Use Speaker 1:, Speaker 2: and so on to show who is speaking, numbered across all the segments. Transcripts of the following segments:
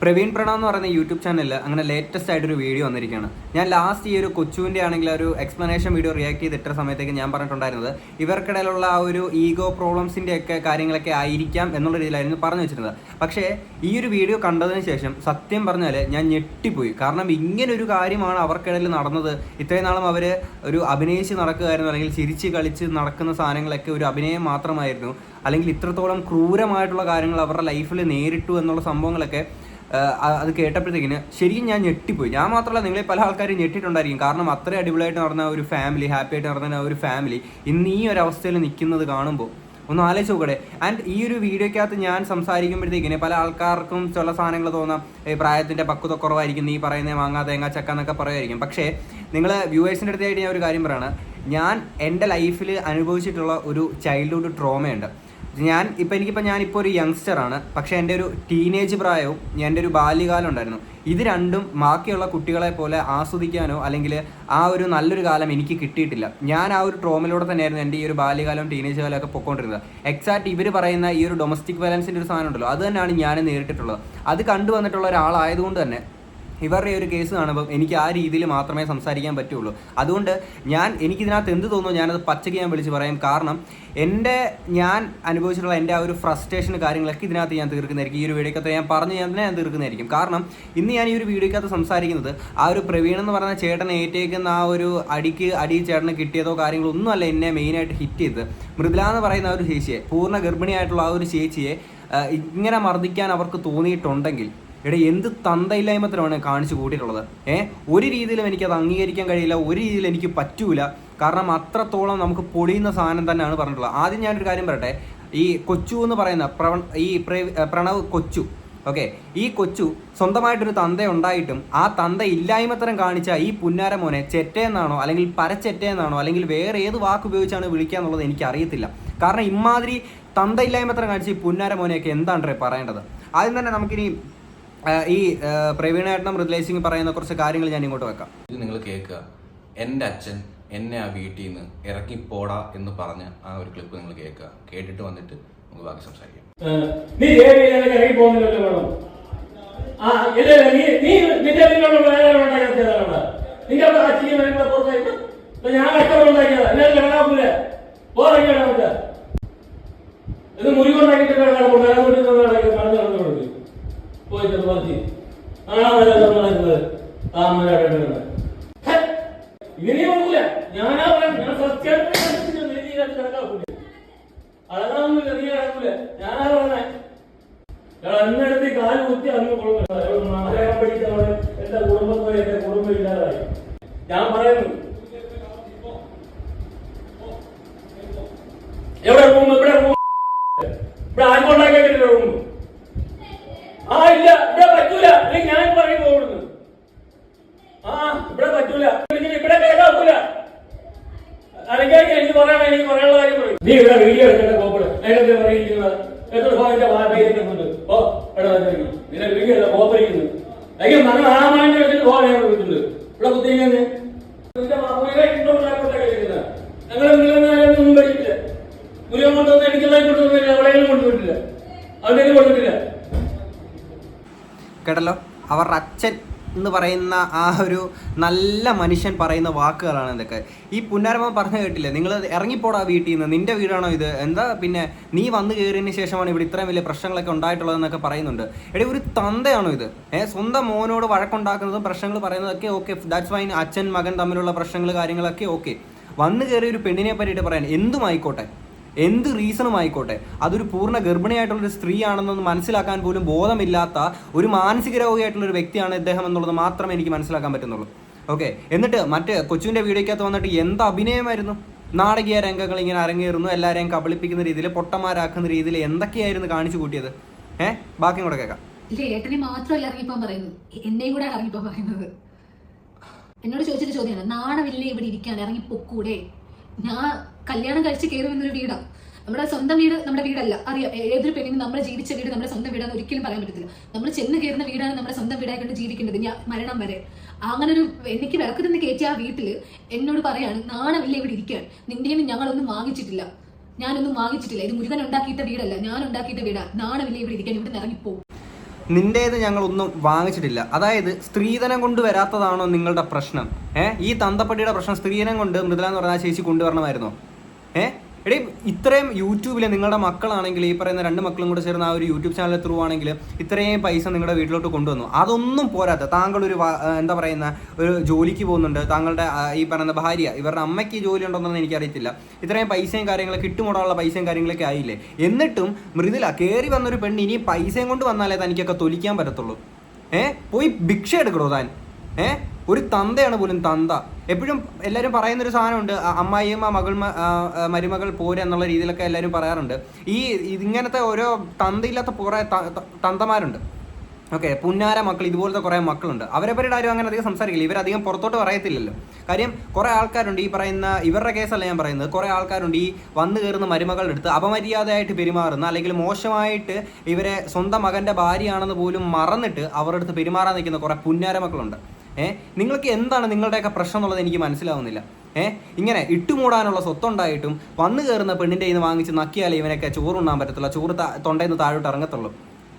Speaker 1: പ്രവീൺ പ്രണവ് എന്ന് പറയുന്ന യൂട്യൂബ് ചാനലിൽ അങ്ങനെ ലേറ്റസ്റ്റ് ആയിട്ടൊരു വീഡിയോ വന്നിരിക്കുകയാണ്. ഞാൻ ലാസ്റ്റ് ഈ ഒരു കൊച്ചുവിൻ്റെ ആണെങ്കിൽ ഒരു എക്സ്പ്ലനേഷൻ വീഡിയോ റിയാക്ട് ചെയ്ത് ഇട്ട സമയത്തേക്ക് ഞാൻ പറഞ്ഞിട്ടുണ്ടായിരുന്നത് ഇവർക്കിടയിലുള്ള ആ ഒരു ഈഗോ പ്രോബ്ലംസിൻ്റെ ഒക്കെ കാര്യങ്ങളൊക്കെ ആയിരിക്കാം എന്നുള്ള രീതിയിലായിരുന്നു പറഞ്ഞു വെച്ചിരുന്നത്. പക്ഷേ ഈ ഒരു വീഡിയോ കണ്ടതിന് ശേഷം സത്യം പറഞ്ഞാൽ ഞാൻ ഞെട്ടിപ്പോയി. കാരണം ഇങ്ങനൊരു കാര്യമാണ് അവർക്കിടയിൽ നടന്നത്. ഇത്രയും നാളും അവർ ഒരു അഭിനയിച്ച് നടക്കുകയായിരുന്നു, അല്ലെങ്കിൽ ചിരിച്ച് കളിച്ച് നടക്കുന്ന സാധനങ്ങളൊക്കെ ഒരു അഭിനയം മാത്രമായിരുന്നു, അല്ലെങ്കിൽ ഇത്രത്തോളം ക്രൂരമായിട്ടുള്ള കാര്യങ്ങൾ അവരുടെ ലൈഫിൽ നേരിട്ടു എന്നുള്ള സംഭവങ്ങളൊക്കെ അത് കേട്ടപ്പോഴത്തേക്കിന് ശരിക്കും ഞാൻ ഞെട്ടിപ്പോയി. ഞാൻ മാത്രമല്ല, നിങ്ങളെ പല ആൾക്കാരും ഞെട്ടിയിട്ടുണ്ടായിരിക്കും. കാരണം അത്രയും അടിപൊളിയായിട്ട് നടന്ന ഒരു ഫാമിലി, ഹാപ്പി ആയിട്ട് നടന്ന ഒരു ഫാമിലി ഇന്ന് ഈ ഒരു അവസ്ഥയിൽ നിൽക്കുന്നത് കാണുമ്പോൾ ഒന്ന് ആലോചിച്ച് നോക്കട്ടെ. ആൻഡ് ഈ ഒരു വീഡിയോയ്ക്കകത്ത് ഞാൻ സംസാരിക്കുമ്പോഴത്തേക്കിന് പല ആൾക്കാർക്കും ചില സാധനങ്ങൾ തോന്നാം, പ്രായത്തിൻ്റെ പക്വത കുറവായിരിക്കും, നീ പറയുന്നത് മാങ്ങാ തേങ്ങ ചക്ക എന്നൊക്കെ പറയുമായിരിക്കും. പക്ഷേ നിങ്ങൾ വ്യൂവേഴ്സിൻ്റെ അടുത്തായിട്ട് ഞാൻ ഒരു കാര്യം പറയാണ്. ഞാൻ എൻ്റെ ലൈഫിൽ അനുഭവിച്ചിട്ടുള്ള ഒരു ചൈൽഡ്ഹുഡ് ട്രോമയുണ്ട്. ഞാനിപ്പോൾ ഒരു യങ്സ്റ്ററാണ്. പക്ഷേ എൻ്റെ ഒരു ടീനേജ് പ്രായവും എൻ്റെ ഒരു ബാല്യകാലം ഉണ്ടായിരുന്നു. ഇത് രണ്ടും ബാക്കിയുള്ള കുട്ടികളെ പോലെ ആസ്വദിക്കാനോ അല്ലെങ്കിൽ ആ ഒരു നല്ലൊരു കാലം എനിക്ക് കിട്ടിയിട്ടില്ല. ഞാൻ ആ ഒരു ട്രോമിലൂടെ തന്നെയായിരുന്നു എൻ്റെ ഈ ഒരു ബാല്യകാലം ടീനേജ് കാലമൊക്കെ പൊയ്ക്കൊണ്ടിരുന്നത്. എക്സാക്ട് ഇവർ പറയുന്ന ഈ ഒരു ഡൊമസ്റ്റിക് വയലൻസിൻ്റെ ഒരു സാധനം ഉണ്ടല്ലോ, അത് തന്നെയാണ് ഞാൻ നേരിട്ടിട്ടുള്ളത്. അത് കണ്ടുവന്നിട്ടുള്ള ഒരാളായതുകൊണ്ട് തന്നെ ഇവരുടെ ഒരു കേസ് കാണുമ്പം എനിക്ക് ആ രീതിയിൽ മാത്രമേ സംസാരിക്കാൻ പറ്റുള്ളൂ. അതുകൊണ്ട് എനിക്കിതിനകത്ത് എന്ത് തോന്നുന്നു ഞാനത് പച്ചയ്ക്ക് ഞാൻ വിളിച്ച് പറയും. കാരണം ഞാൻ അനുഭവിച്ചിട്ടുള്ള എൻ്റെ ആ ഒരു ഫ്രസ്ട്രേഷൻ കാര്യങ്ങളൊക്കെ ഇതിനകത്ത് ഞാൻ തീർക്കുന്നതായിരിക്കും. ഈ ഒരു വീഡിയോക്കകത്ത് ഞാൻ തീർക്കുന്നതായിരിക്കും. കാരണം ഇന്ന് ഞാൻ ഈ ഒരു വീഡിയോക്കകത്ത് സംസാരിക്കുന്നത് ആ ഒരു പ്രവീൺ എന്ന് പറയുന്ന ചേട്ടൻ ഏറ്റേക്കുന്ന ആ ഒരു അടി ചേട്ടന് കിട്ടിയതോ കാര്യങ്ങളോ ഒന്നുമല്ല എന്നെ മെയിനായിട്ട് ഹിറ്റ് ചെയ്തത്. മൃദുല എന്ന് പറയുന്ന ആ ഒരു ചേച്ചിയെ, പൂർണ്ണ ഗർഭിണിയായിട്ടുള്ള ആ ഒരു ചേച്ചിയെ ഇങ്ങനെ മർദ്ദിക്കാൻ അവർക്ക് തോന്നിയിട്ടുണ്ടെങ്കിൽ എന്ത് തന്തയില്ലായ്മത്തിലാണ് കാണിച്ചു കൂട്ടിയിട്ടുള്ളത്. ഒരു രീതിയിലും എനിക്കത് അംഗീകരിക്കാൻ കഴിയില്ല, ഒരു രീതിയിൽ എനിക്ക് പറ്റൂല. കാരണം അത്രത്തോളം നമുക്ക് പൊളിയുന്ന സാധനം തന്നെയാണ് പറഞ്ഞിട്ടുള്ളത്. ആദ്യം ഞാനൊരു കാര്യം പറയട്ടെ. ഈ കൊച്ചു എന്ന് പറയുന്ന പ്രണവ് കൊച്ചു, ഓക്കെ, ഈ കൊച്ചു സ്വന്തമായിട്ടൊരു തന്ത ഉണ്ടായിട്ടും ആ തന്ത ഇല്ലായ്മത്തരം കാണിച്ച ഈ പുന്നാര മോനെ ചെറ്റയെന്നാണോ അല്ലെങ്കിൽ പരച്ചെറ്റയെന്നാണോ അല്ലെങ്കിൽ വേറെ ഏത് വാക്ക് ഉപയോഗിച്ചാണ് വിളിക്കുക എന്നുള്ളത് എനിക്കറിയത്തില്ല. കാരണം ഇമാതിരി തന്ത ഇല്ലായ്മത്തരം കാണിച്ച ഈ പുന്നാര മോനെയൊക്കെ എന്താണ് പറയേണ്ടത്? ആദ്യം തന്നെ നമുക്കിനി ഈ പ്രവീണേട്ടനും മൃദുലേശിങ് പറയുന്ന കുറച്ച് കാര്യങ്ങൾ ഞാൻ ഇങ്ങോട്ട് വെക്കാം.
Speaker 2: ഇത് നിങ്ങൾ കേൾക്കുക. എൻ്റെ അച്ഛൻ എന്നെ ആ വീട്ടിൽ നിന്ന് ഇറക്കിപ്പോടാ എന്ന് പറഞ്ഞ ആ ഒരു ക്ലിപ്പ് നിങ്ങൾ കേൾക്കുക. കേട്ടിട്ട് വന്നിട്ട് നമുക്ക് ബാക്കി സംസാരിക്കാം.
Speaker 3: അന്നെടുത്ത് കാല് കുത്തി അന്ന് പഠിച്ചവള് എന്റെ കുടുംബത്തോടെ എന്റെ കുടുംബം ഇല്ലാതായി. ഞാൻ പറയുന്നു, എവിടെ റൂം ഇവിടെ ആർക്കും ഉണ്ടാക്കിയിട്ടില്ല റൂം. ഇല്ല, ഇവിടെ പറ്റൂല. അല്ലെങ്കിൽ ഞാൻ പറയുമ്പോ ഓടുന്നു. ഇവിടെ പറ്റൂല, ഇവിടെ കേൾക്കൂല. അല്ലെങ്കിൽ എനിക്ക് പറയാനുള്ള കാര്യം പറയും. നീ ഇവിടെ വീഡിയോ എടുക്കേണ്ട കോപ്പട് അതിനൊക്കെ പറയുന്നത് എത്ര ഭാഗത്തെ പേരിട്ടുണ്ട്. നിന്റെ വീഡിയോ അല്ല കോപ്പറിക്കുന്നത്. അയ്യോ നമ്മൾ ആമാൻ്റെ വെച്ചിട്ട് പോകാൻ വിളിച്ചിട്ടുണ്ട്. ഇവിടെ കുത്തിങ്ങനെ ഞങ്ങളൊന്നും പഠിക്കില്ല. മുരുകൻ കൊണ്ടൊന്നും എനിക്കെല്ലാം കൊണ്ടുവന്നില്ല, എവിടെയെങ്കിലും കൊണ്ടുപോയിട്ടില്ല, അവരുടെയും കൊണ്ടിട്ടില്ല.
Speaker 1: കേട്ടല്ലോ, അവരുടെ അച്ഛൻ എന്ന് പറയുന്ന ആ ഒരു നല്ല മനുഷ്യൻ പറയുന്ന വാക്കുകളാണ് ഇതൊക്കെ. ഈ പുന്നാരമ്മ പറഞ്ഞു കേട്ടില്ലേ, നിങ്ങൾ ഇറങ്ങിപ്പോടാ വീട്ടിൽ നിന്ന്, നിന്റെ വീടാണോ ഇത്, എന്താ പിന്നെ നീ വന്നു കയറിയതിന് ശേഷമാണ് ഇവിടെ ഇത്രയും വലിയ പ്രശ്നങ്ങളൊക്കെ ഉണ്ടായിട്ടുള്ളതെന്നൊക്കെ പറയുന്നുണ്ട്. ഒരു തന്തയാണോ ഇത്? സ്വന്തം മോനോട് വഴക്കുണ്ടാക്കുന്നതും പ്രശ്നങ്ങൾ പറയുന്നതൊക്കെ ഓക്കെ, ദാറ്റ്സ് ഫൈൻ. അച്ഛൻ മകൻ തമ്മിലുള്ള പ്രശ്നങ്ങൾ കാര്യങ്ങളൊക്കെ ഓക്കെ. വന്നു കയറിയ ഒരു പെണ്ണിനെ പറ്റിയിട്ട് പറയാൻ എന്തുമായിക്കോട്ടെ, എന്ത് റീസണും ആയിക്കോട്ടെ, അതൊരു പൂർണ്ണ ഗർഭിണിയായിട്ടുള്ളൊരു സ്ത്രീ ആണെന്നൊന്ന് മനസ്സിലാക്കാൻ പോലും ബോധമില്ലാത്ത ഒരു മാനസിക രോഗിയായിട്ടുള്ളൊരു വ്യക്തിയാണ് ഇദ്ദേഹം എന്നുള്ളത് മാത്രമേ എനിക്ക് മനസ്സിലാക്കാൻ പറ്റുന്നുള്ളൂ. ഓക്കെ, എന്നിട്ട് മറ്റ് കൊച്ചുവിൻ്റെ വീഡിയോയ്ക്കകത്ത് വന്നിട്ട് എന്ത് അഭിനയമായിരുന്നു. നാടകീയ രംഗങ്ങൾ ഇങ്ങനെ അരങ്ങേറുന്നു, എല്ലാവരെയും കബളിപ്പിക്കുന്ന രീതിയിൽ, പൊട്ടന്മാരാക്കുന്ന രീതിയിൽ എന്തൊക്കെയായിരുന്നു കാണിച്ചു കൂട്ടിയത്. ബാക്കിയും കൂടെ കേൾക്കാം.
Speaker 4: ഏട്ടനെ മാത്രമല്ല ഇറങ്ങിപ്പോ പറയുന്നത്, എന്നെയും കൂടെ ഇറങ്ങിപ്പോ പറയുന്നത്. എന്നോട് ചോദിച്ചിട്ട് ചോദ്യമാണ്, നാണമില്ലേ ഇവിടെ ഇരിക്കാൻ, ഇറങ്ങിപ്പൊക്കൂടെ? ഞാൻ കല്യാണം കഴിച്ച് കയറി വന്നൊരു വീടാണ്. നമ്മുടെ സ്വന്തം വീട് നമ്മുടെ വീടല്ല, അറിയാം. ഏതൊരു പെണ്ണിനും നമ്മുടെ ജീവിച്ച വീട് നമ്മുടെ സ്വന്തം വീടാന്ന് ഒരിക്കലും പറയാൻ പറ്റത്തില്ല. നമ്മൾ ചെന്ന് കയറുന്ന വീടാണ് നമ്മുടെ സ്വന്തം വീടായി കൊണ്ട് ജീവിക്കേണ്ടത് ഞാൻ മരണം വരെ. അങ്ങനെ ഒരു എനിക്ക് വിളക്ക് തന്നെ കയറ്റിയ ആ വീട്ടില് എന്നോട് പറയാണ്, നാണമില്ല ഇവിടെ ഇരിക്കാൻ, നിന്റെ ഞങ്ങളൊന്നും വാങ്ങിച്ചിട്ടില്ല, ഞാനൊന്നും വാങ്ങിച്ചിട്ടില്ല, ഇത് മുരുകൻ ഉണ്ടാക്കിയിട്ട വീടല്ല, ഞാൻ ഉണ്ടാക്കിയിട്ട വീടാ, നാണമില്ല ഇവിടെ ഇരിക്കാൻ, ഇവിടെ ഇറങ്ങിപ്പോകും.
Speaker 1: നിൻ്റേത് ഞങ്ങളൊന്നും വാങ്ങിച്ചിട്ടില്ല. അതായത് സ്ത്രീധനം കൊണ്ട് വരാത്തതാണോ നിങ്ങളുടെ പ്രശ്നം? ഈ തന്തപ്പട്ടിയുടെ പ്രശ്നം സ്ത്രീധനം കൊണ്ട് മൃദുല എന്ന് പറഞ്ഞാൽ ചേച്ചി കൊണ്ടുവരണമായിരുന്നോ? എടീ, ഇത്രയും യൂട്യൂബിൽ നിങ്ങളുടെ മക്കളാണെങ്കിൽ ഈ പറയുന്ന 2 മക്കളും കൂടെ ചേർന്ന് ആ ഒരു യൂട്യൂബ് ചാനൽ ത്രൂ ആണെങ്കിൽ ഇത്രയും പൈസ നിങ്ങളുടെ വീട്ടിലോട്ട് കൊണ്ടുവന്നു. അതൊന്നും പോരാത്ത താങ്കളൊരു എന്താ പറയുന്ന ഒരു ജോലിക്ക് പോകുന്നുണ്ട്, താങ്കളുടെ ഈ പറയുന്ന ഭാര്യ, ഇവരുടെ അമ്മയ്ക്ക് ജോലി ഉണ്ടോയെന്നൊന്നും എനിക്കറിയത്തില്ല. ഇത്രയും പൈസയും കാര്യങ്ങളൊക്കെ ഇട്ടുമുടാനുള്ള പൈസയും കാര്യങ്ങളൊക്കെ ആയില്ലേ? എന്നിട്ടും മൃദുല കയറി വന്നൊരു പെണ്ണ് ഇനി പൈസയും കൊണ്ട് വന്നാലേ തനിക്കൊക്കെ തൊലിക്കാൻ പറ്റത്തുള്ളൂ. പോയി ഭിക്ഷ എടുക്കണോ താൻ? ഒരു തന്തയാണ് പോലും തന്ത. എപ്പോഴും എല്ലാവരും പറയുന്നൊരു സാധനമുണ്ട്, അമ്മായിയമ്മ മരുമകൾ പോരെ എന്നുള്ള രീതിയിലൊക്കെ എല്ലാവരും പറയാറുണ്ട്. ഇങ്ങനത്തെ ഓരോ തന്തയില്ലാത്ത കുറേ തന്തമാരുണ്ട്. ഓക്കെ, പുന്നാര മക്കൾ, ഇതുപോലത്തെ കുറേ മക്കളുണ്ട്. അവരെപ്പറ്റി ആരും അങ്ങനെ അധികം സംസാരിക്കില്ല. ഇവരധികം പുറത്തോട്ട് പറയത്തില്ലല്ലോ. കാര്യം കുറേ ആൾക്കാരുണ്ട് ഈ പറയുന്ന, ഇവരുടെ കേസല്ല ഞാൻ പറയുന്നത്, കുറേ ആൾക്കാരുണ്ട് ഈ വന്നു കയറുന്ന മരുമകളുടെ അടുത്ത് അപമര്യാദയായിട്ട് പെരുമാറുന്ന, അല്ലെങ്കിൽ മോശമായിട്ട് ഇവരെ സ്വന്തം മകൻ്റെ ഭാര്യയാണെന്ന് പോലും മറന്നിട്ട് അവരുടെ അടുത്ത് പെരുമാറാൻ നിൽക്കുന്ന കുറേ പുന്നാര മക്കളുണ്ട്. നിങ്ങൾക്ക് എന്താണ് നിങ്ങളുടെയൊക്കെ പ്രശ്നം എന്നുള്ളത് എനിക്ക് മനസ്സിലാവുന്നില്ല. ഇങ്ങനെ ഇട്ടുമൂടാനുള്ള സ്വത്തുണ്ടായിട്ടും വന്നു കയറുന്ന പെണ്ണിൻ്റെ കയ്യിൽ നിന്ന് വാങ്ങിച്ച് നക്കിയാലേ ഇവനൊക്കെ ചോറുണ്ണാൻ പറ്റത്തുള്ളൂ, ചോറ് തൊണ്ടയിൽ നിന്ന് താഴോട്ട് ഇറങ്ങത്തുള്ളൂ.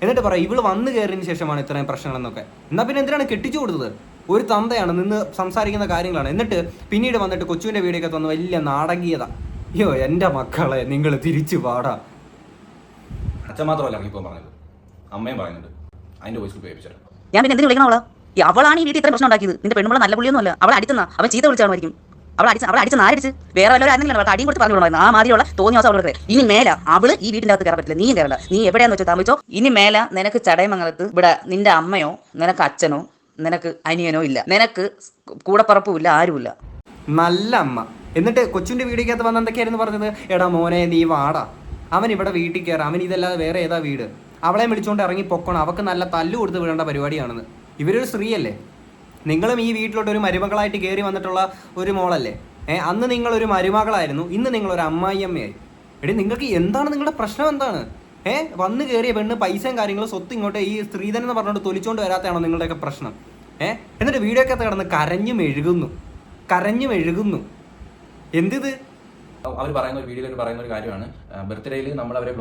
Speaker 1: എന്നിട്ട് പറയാം ഇവള് വന്നു കയറിയതിന് ശേഷമാണ് ഇത്രയും പ്രശ്നങ്ങളെന്നൊക്കെ. എന്നാൽ പിന്നെ എന്തിനാണ് കെട്ടിച്ചു കൊടുത്തത്? ഒരു തന്തയാണ് നിന്ന് സംസാരിക്കുന്ന കാര്യങ്ങളാണ്. എന്നിട്ട് പിന്നീട് വന്നിട്ട് കൊച്ചുവിൻ്റെ വീടൊക്കെ വന്ന് വലിയ നാടകീയത. അയ്യോ എൻ്റെ മക്കളെ, നിങ്ങൾ തിരിച്ചു പാടാ.
Speaker 2: അച്ഛൻ മാത്രമല്ല ഇപ്പോൾ പറഞ്ഞത്, അമ്മയും പറയുന്നുണ്ട്. അതിൻ്റെ വോയിസ് കേൾപ്പിച്ചാൽ
Speaker 5: ഞാൻ പിന്നെ എന്തിനു വിളിക്കണം? അവളാണ് ഈ വീട്ടിൽ ഇത്രയും പ്രശ്നം ഉണ്ടാക്കിയത്. നിന്റെ പെണ്ണുമ്പോൾ നല്ല പുള്ളിയൊന്നും അല്ല. അവൾ അടിച്ചെന്നാ അവൻ ചീത്ത വിളിച്ചാണായിരിക്കും. അവൾ അടിച്ച് നാരടിച്ച് വേറെ വല്ലവരും ആരെങ്കിലും അവൾക്ക് അടിയും കൊടുത്ത് പറഞ്ഞുകൊണ്ടായിരുന്നു. ആ മാതിരിയുള്ള തോന്നിയ ദിവസം അവൾക്ക് ഇനി മേല അവള് ഈ വീട്ടിൻ്റെ അകത്ത് കയറാൻ പറ്റില്ല. നീ കയറണ്ട. നീ എവിടെയാന്ന് വെച്ചാൽ താമസിച്ചോ. ഇനി മേല നിനക്ക് ചടയമംഗലത്ത് ഇവിടെ നിന്റെ അമ്മയോ നിനക്ക് അച്ഛനോ നിനക്ക് അനിയനോ ഇല്ല. നിനക്ക് കൂടപ്പറപ്പും ഇല്ല, ആരുമില്ല.
Speaker 1: നല്ല അമ്മ. എന്നിട്ട് കൊച്ചിൻ്റെ വീടിക്കകത്ത് വന്ന് എന്തൊക്കെയായിരുന്നു പറഞ്ഞത്? എടാ മോനെ നീ വാടാ, അവൻ ഇവിടെ വീട്ടിൽ കയറാം, അവൻ ഇതല്ലാതെ വേറെ ഏതാ വീട്, അവളെ വിളിച്ചുകൊണ്ട് ഇറങ്ങി പൊക്കണം, അവൾക്ക് നല്ല തല്ലു കൊടുത്ത് വിടേണ്ട പരിപാടിയാണെന്ന്. ഇവരൊരു സ്ത്രീയല്ലേ? നിങ്ങളും ഈ വീട്ടിലോട്ട് ഒരു മരുമകളായിട്ട് കയറി വന്നിട്ടുള്ള ഒരു മോളല്ലേ? അന്ന് നിങ്ങളൊരു മരുമകളായിരുന്നു, ഇന്ന് നിങ്ങളൊരു അമ്മായിയമ്മയായി. എടി, നിങ്ങൾക്ക് എന്താണ് നിങ്ങളുടെ പ്രശ്നം? എന്താണ്? വന്ന് കയറിയ പെണ്ണ് പൈസയും കാര്യങ്ങളും സ്വത്ത് ഇങ്ങോട്ട് ഈ സ്ത്രീധനം എന്ന് പറഞ്ഞുകൊണ്ട് തൊലിച്ചുകൊണ്ട് വരാത്തതാണോ നിങ്ങളുടെയൊക്കെ പ്രശ്നം? എന്നിട്ട് വീഡിയോ ഒക്കെ കിടന്ന് കരഞ്ഞു മെഴുകുന്നു. എന്തിത്?
Speaker 2: അവർ പറയുന്ന ഒരു വീഡിയോയിൽ പറയുന്ന ഒരു കാര്യമാണ്, ബർത്ത്ഡേയിൽ നമ്മൾ അവരെ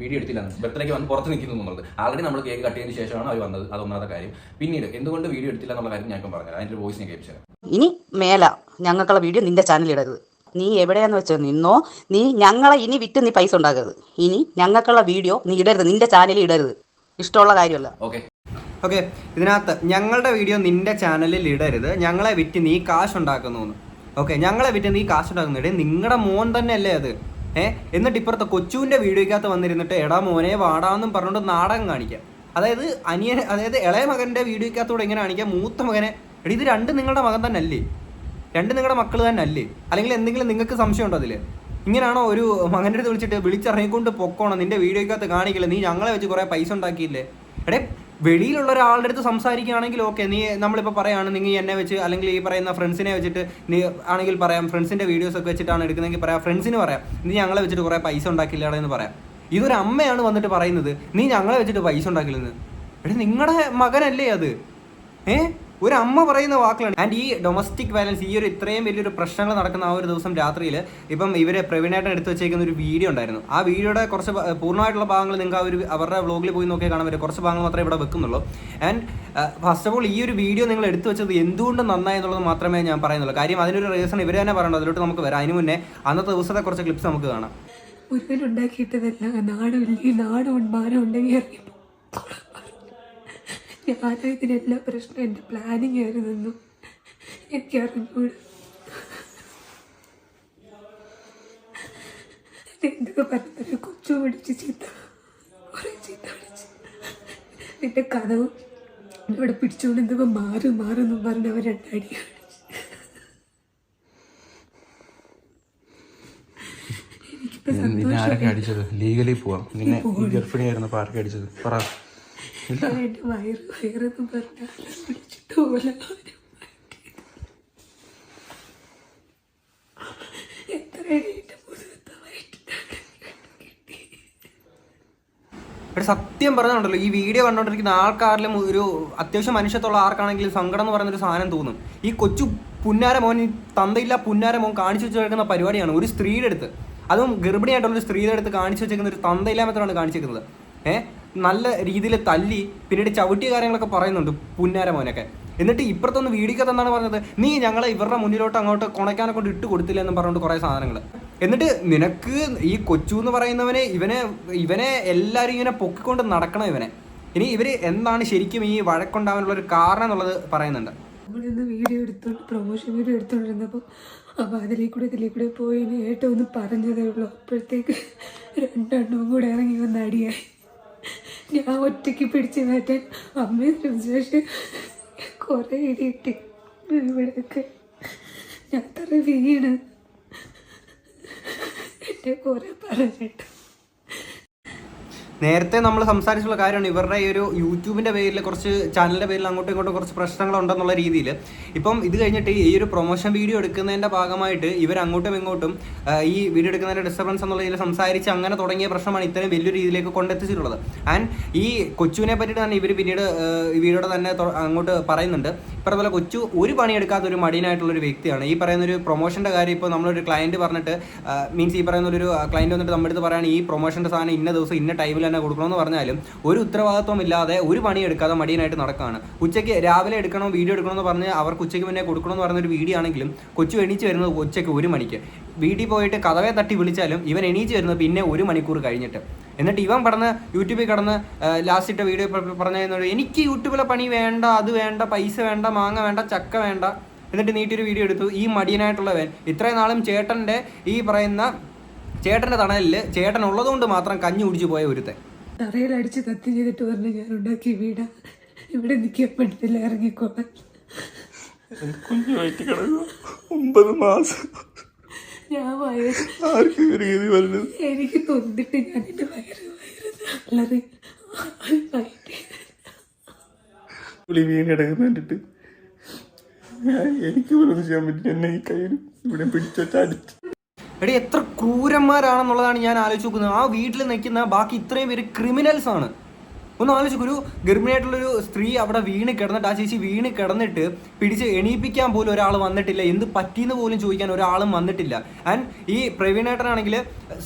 Speaker 2: വീഡിയോ എടുത്തില്ല, ബർത്ത്ഡേക്ക് വന്ന് പുറത്ത് നിൽക്കുന്നു എന്നുള്ളത്. ആൾറെഡി നമ്മൾ കേക്ക് കട്ട് ചെയ്തതിന് ശേഷമാണ് അവർ വന്നത്. അതൊന്നാമത്തെ കാര്യം. പിന്നീട് എന്തുകൊണ്ട് വീഡിയോ എടുത്തില്ല എന്നുള്ള കാര്യം ഞാൻ ഇപ്പം പറഞ്ഞത്. അതിൻ്റെ വോയിസ് ഞാൻ കേൾപ്പിച്ചത്.
Speaker 5: ഇനി മേല ഞങ്ങൾക്കുള്ള വീഡിയോ നിന്റെ ചാനലിൽ ഇടരുത്. നീ എവിടെയാന്ന് വെച്ചാൽ നിന്നോ. നീ ഞങ്ങളെ ഇനി വിറ്റ് നീ പൈസ ഉണ്ടാക്കരുത്. ഇനി ഞങ്ങൾക്കുള്ള വീഡിയോ നീ ഇടരുത്, നിന്റെ ചാനലിൽ ഇടരുത്. ഇഷ്ടമുള്ള കാര്യമല്ല.
Speaker 2: ഓക്കെ,
Speaker 1: ഇതിനകത്ത് ഞങ്ങളുടെ വീഡിയോ നിന്റെ ചാനലിൽ ഇടരുത്, ഞങ്ങളെ വിറ്റ് നീ കാശുണ്ടാക്കുന്നു. ഓക്കെ, ഞങ്ങളെ വിറ്റ് നീ കാശുണ്ടാക്കുന്നുണ്ട്. നിങ്ങളുടെ മോൻ തന്നെ അല്ലേ അത്? എന്നിട്ട് ഇപ്പുറത്തെ കൊച്ചുവിൻ്റെ വീഡിയോക്കകത്ത് വന്നിരുന്നിട്ട് എടാ മോനെ വാടാന്നും പറഞ്ഞുകൊണ്ട് നാടകം കാണിക്കാം. അതായത് ഇളയ മകൻ്റെ വീഡിയോക്കകത്തൂടെ ഇങ്ങനെ കാണിക്കാം മൂത്ത മകനെ. എടി, ഇത് രണ്ടും നിങ്ങളുടെ മകൻ തന്നെ അല്ലേ? രണ്ടും നിങ്ങളുടെ മക്കൾ തന്നെ അല്ലേ? അല്ലെങ്കിൽ എന്തെങ്കിലും നിങ്ങൾക്ക് സംശയം ഉണ്ടോ അതിൽ? ഇങ്ങനെയാണോ ഒരു മകൻ്റെ അടുത്ത് വിളിച്ചിട്ട് വിളിച്ചിറങ്ങിക്കൊണ്ട് പൊക്കോണം, നിന്റെ വീഡിയോക്കകത്ത് കാണിക്കില്ല, നീ ഞങ്ങളെ വെച്ച് കുറേ പൈസ ഉണ്ടാക്കിയില്ലേ? എടേ, വെളിയിലുള്ള ഒരാളുടെ അടുത്ത് സംസാരിക്കുകയാണെങ്കിൽ ഓക്കെ, നീ നമ്മളിപ്പോൾ പറയുകയാണ് നിങ്ങൾ എന്നെ വെച്ച് അല്ലെങ്കിൽ ഈ പറയുന്ന ഫ്രണ്ട്സിനെ വെച്ചിട്ട് നീ ആണെങ്കിൽ പറയാം, ഫ്രണ്ട്സിൻ്റെ വീഡിയോസൊക്കെ വെച്ചിട്ടാണ് എടുക്കുന്നതെങ്കിൽ പറയാം, ഫ്രണ്ട്സിന് പറയാം നീ ഞങ്ങളെ വെച്ചിട്ട് കുറേ പൈസ ഉണ്ടാക്കില്ലാടെ എന്ന് പറയാം. ഇതൊരു അമ്മയാണ് വന്നിട്ട് പറയുന്നത് നീ ഞങ്ങളെ വെച്ചിട്ട് പൈസ ഉണ്ടാക്കില്ലെന്ന്. എടേ, നിങ്ങളുടെ മകനല്ലേ അത്? ഒരു അമ്മ പറയുന്ന വാക്കുകളാണ്. ആൻഡ് ഈ ഡൊമസ്റ്റിക് വയലൻസ്, ഈ ഒരു ഇത്രയും വലിയൊരു പ്രശ്നങ്ങൾ നടക്കുന്ന ആ ഒരു ദിവസം രാത്രിയിൽ ഇപ്പം ഇവർ പ്രവീണേട്ടൻ എടുത്ത് വെച്ചേക്കുന്ന ഒരു വീഡിയോ ഉണ്ടായിരുന്നു. ആ വീഡിയോയുടെ കുറച്ച് പൂർണ്ണമായിട്ടുള്ള ഭാഗങ്ങൾ നിങ്ങൾക്ക് ആ ഒരു അവരുടെ വ്ളോഗിൽ പോയി നോക്കിയാൽ കാണാൻ പറ്റും. കുറച്ച് ഭാഗങ്ങൾ മാത്രമേ ഇവിടെ വെക്കുന്നുള്ളൂ. ആൻഡ് ഫസ്റ്റ് ഓഫ് ഓൾ ഈ ഒരു വീഡിയോ നിങ്ങൾ എടുത്തു വെച്ചത് എന്തുകൊണ്ട് നന്നായി എന്നുള്ളത് മാത്രമേ ഞാൻ പറയുന്നുള്ളൂ. കാര്യം അതിനൊരു റീസൺ ഇവർ തന്നെ പറയണം. അതിലോട്ട് നമുക്ക് വരാം. അതിന് മുന്നേ അന്നത്തെ ദിവസത്തെ കുറച്ച് ക്ലിപ്സ് നമുക്ക് കാണാം.
Speaker 6: ഉണ്ടാക്കിയിട്ടതല്ല, നാടും മാനം ഉണ്ടെങ്കിൽ ഇറങ്ങിപ്പോ. ഞാനതിനെല്ലാം പ്രശ്നം എൻ്റെ പ്ലാനിങ് ആയിരുന്നു, എനിക്കറിഞ്ഞൂടെ. എന്തൊക്കെ പറഞ്ഞൊരു കൊച്ചു പിടിച്ച് കുറേ ചീത്ത പിടിച്ച് നിന്റെ കഥവും ഇവിടെ പിടിച്ചുകൊണ്ട് എന്തൊക്കെ മാറുമെന്നും പറഞ്ഞവർ രണ്ടടിയാണ്.
Speaker 7: ആരൊക്കെ അടിച്ചത്? ലീഗലി പോവാം. നിന്നെ ഗർഭിണിയായിരുന്നു ആരൊക്കെ അടിച്ചത്? പറ.
Speaker 6: എൻ്റെ വയറെന്ന് പറഞ്ഞാൽ പിടിച്ചിട്ട് പോലെ
Speaker 1: സത്യം പറഞ്ഞുണ്ടല്ലോ, ഈ വീഡിയോ കണ്ടോണ്ടിരിക്കുന്ന ആൾക്കാരിലും ഒരു അത്യാവശ്യം മനുഷ്യത്തുള്ള ആർക്കാണെങ്കിലും സങ്കടം എന്ന് പറയുന്നൊരു സാധനം തോന്നും. ഈ കൊച്ചു പുന്നാര മോൻ, ഈ തന്തയില്ല പുന്നാര മോൻ കാണിച്ചു വെച്ചേക്കുന്ന പരിപാടിയാണ് ഒരു സ്ത്രീയുടെ അടുത്ത്, അതും ഗർഭിണിയായിട്ടുള്ളൊരു സ്ത്രീയുടെ അടുത്ത് കാണിച്ചു വെച്ചേക്കുന്ന ഒരു തന്തയില്ലാമത്താണ് കാണിച്ചേക്കുന്നത്. നല്ല രീതിയിൽ തല്ലി പിന്നീട് ചവിട്ടിയ കാര്യങ്ങളൊക്കെ പറയുന്നുണ്ട് പുന്നാര മോനൊക്കെ. എന്നിട്ട് ഇപ്പുറത്തൊന്ന് വീടിക്കത്ത് എന്താണ് പറഞ്ഞത്, നീ ഞങ്ങളെ ഇവരുടെ മുന്നിലോട്ട് അങ്ങോട്ട് കൊണയ്ക്കാനെ കൊണ്ട് ഇട്ട് കൊടുത്തില്ല എന്ന് പറഞ്ഞുകൊണ്ട് കുറേ സാധനങ്ങൾ. എന്നിട്ട് നിനക്ക് ഈ കൊച്ചു എന്ന് പറയുന്നവനെ ഇവനെ എല്ലാവരും ഇങ്ങനെ പൊക്കിക്കൊണ്ട് നടക്കണം ഇവനെ. ഇനി ഇവർ എന്താണ് ശരിക്കും ഈ വഴക്കുണ്ടാവാനുള്ള ഒരു കാരണം എന്നുള്ളത് പറയുന്നുണ്ട്.
Speaker 6: നമ്മളിന്ന് വീഡിയോ എടുത്തോണ്ട് പ്രൊമോഷൻ വീഡിയോ എടുത്തോണ്ടിരുന്നപ്പോൾ അപ്പോൾ ഇതിലേക്കൂടെ പോയി ഇനി ഏറ്റവും ഒന്ന് പറഞ്ഞതേ ഉള്ളൂ. അപ്പോഴത്തേക്ക് രണ്ടെണ്ണവും കൂടെ ഇറങ്ങി വന്ന് അടിയായി. ഞാൻ ഒറ്റയ്ക്ക് പിടിച്ച് മാറ്റാൻ അമ്മയെ ശ്രമിച്ചു. കുറേ ഇടിയിട്ട് ഇവിടെയൊക്കെ ഞാൻ തറ വീണ് എന്നെ കുറേ പറഞ്ഞിട്ട്.
Speaker 1: നേരത്തെ നമ്മൾ സംസാരിച്ചുള്ള കാര്യമാണ് ഇവരുടെ ഈ ഒരു യൂട്യൂബിൻ്റെ പേരിൽ കുറച്ച് ചാനലിൻ്റെ പേരിൽ അങ്ങോട്ടും ഇങ്ങോട്ടും കുറച്ച് പ്രശ്നങ്ങളുണ്ടെന്നുള്ള രീതിയിൽ. ഇപ്പം ഇത് കഴിഞ്ഞിട്ട് ഈ ഒരു പ്രൊമോഷൻ വീഡിയോ എടുക്കുന്നതിൻ്റെ ഭാഗമായിട്ട് ഇവർ അങ്ങോട്ടും ഇങ്ങോട്ടും ഈ വീഡിയോ എടുക്കുന്നതിൻ്റെ ഡിസ്റ്റർബൻസ് എന്നുള്ള രീതിയിൽ സംസാരിച്ച് അങ്ങനെ തുടങ്ങിയ പ്രശ്നമാണ് ഇത്രയും വലിയൊരു രീതിയിലേക്ക് കൊണ്ടെത്തിച്ചിട്ടുള്ളത്. ആൻഡ് ഈ കൊച്ചുവിനെ പറ്റിയിട്ട് തന്നെ ഇവർ പിന്നീട് ഈ വീഡിയോയുടെ തന്നെ അങ്ങോട്ട് പറയുന്നുണ്ട്. ഇപ്പം പോലെ കൊച്ചു ഒരു പണിയെടുക്കാത്ത ഒരു മടിയനായിട്ടുള്ളൊരു വ്യക്തിയാണ്. ഈ പറയുന്നൊരു പ്രൊമോഷൻ്റെ കാര്യം ഇപ്പോൾ നമ്മളൊരു ക്ലയൻറ്റ് പറഞ്ഞിട്ട് മീൻസ് ഈ പറയുന്നൊരു ക്ലയൻറ്റ് വന്നിട്ട് നമ്മുടെ അടുത്ത് പറയുകയാണ് ഈ പ്രൊമോഷൻ്റെ സാധനം ഇന്ന ദിവസം ഇന്ന ടൈമിൽ തന്നെ കൊടുക്കണമെന്ന് പറഞ്ഞാലും ഒരു ഉത്തരവാദിത്വം ഇല്ലാതെ ഒരു പണിയെടുക്കാതെ മടിയനായിട്ട് നടക്കുകയാണ്. ഉച്ചയ്ക്ക് രാവിലെ എടുക്കണം വീഡിയോ എടുക്കണമെന്ന് പറഞ്ഞ് അവർക്ക് ഉച്ചയ്ക്ക് മുന്നേ കൊടുക്കണമെന്ന് പറഞ്ഞൊരു വീഡിയോ ആണെങ്കിലും കൊച്ചു എണീച്ച് വരുന്നത് ഉച്ചയ്ക്ക് 1 മണിക്ക്. വീട്ടിൽ പോയിട്ട് കതവേ തട്ടി വിളിച്ചാലും ഇവൻ എണീച്ച് വരുന്നത് പിന്നെ 1 മണിക്കൂർ കഴിഞ്ഞിട്ട്. എന്നിട്ട് ഇവൻ പറഞ്ഞ് യൂട്യൂബിൽ കിടന്ന് ലാസ്റ്റ് ഇട്ട വീഡിയോ പറഞ്ഞത് എനിക്ക് യൂട്യൂബിലെ പണി വേണ്ട, അത് വേണ്ട, പൈസ വേണ്ട, മാങ്ങ വേണ്ട, ചക്ക വേണ്ട. എന്നിട്ട് നീട്ടൊരു വീഡിയോ എടുത്തു. ഈ മടിയനായിട്ടുള്ളവൻ ഇത്രയും നാളും ചേട്ടൻ്റെ ഈ പറയുന്ന ചേട്ടൻ്റെ തണലിൽ ചേട്ടൻ ഉള്ളതുകൊണ്ട് മാത്രം കഞ്ഞി കുടിച്ചു പോയ ഒരുത്തൻ.
Speaker 6: തറയിലടിച്ച് കത്തി ചെയ്തിട്ട് പറഞ്ഞ് ഞാൻ ഉണ്ടാക്കി വീടാ, ഇവിടെ നിൽക്കാൻ പറ്റത്തില്ല, ഇറങ്ങിക്കോളാൻ.
Speaker 7: കുഞ്ഞു വയറ്റി കിടക്കുക 9 മാസം.
Speaker 6: ഞാൻ എനിക്ക് തൊന്നിട്ട് ഞാൻ എൻ്റെ വയറ് അല്ലാതെ
Speaker 7: വീണെടുക്കുന്ന കണ്ടിട്ട് എനിക്ക് പോലും ചെയ്യാൻ പറ്റും. എന്നെ ഈ കയ്യിൽ ഇവിടെ പിടിച്ചടിച്ചു.
Speaker 1: എടി എത്ര ക്രൂരന്മാരാണെന്നുള്ളതാണ് ഞാൻ ആലോചിച്ച് നോക്കുന്നത്. ആ വീട്ടിൽ നിൽക്കുന്ന ബാക്കി ഇത്രയും പേര് ക്രിമിനൽസ് ആണ്. ഒന്ന് ആലോചിക്കും, ഒരു ഗർഭിണിയായിട്ടുള്ളൊരു സ്ത്രീ അവിടെ വീണ് കിടന്നിട്ട്, ആ ചേച്ചി വീണ് കിടന്നിട്ട് പിടിച്ച് എണീപ്പിക്കാൻ പോലും ഒരാൾ വന്നിട്ടില്ല, എന്ത് പറ്റിയെന്ന് പോലും ചോദിക്കാൻ ഒരാളും വന്നിട്ടില്ല. ആൻഡ് ഈ പ്രവീണേട്ടനാണെങ്കിൽ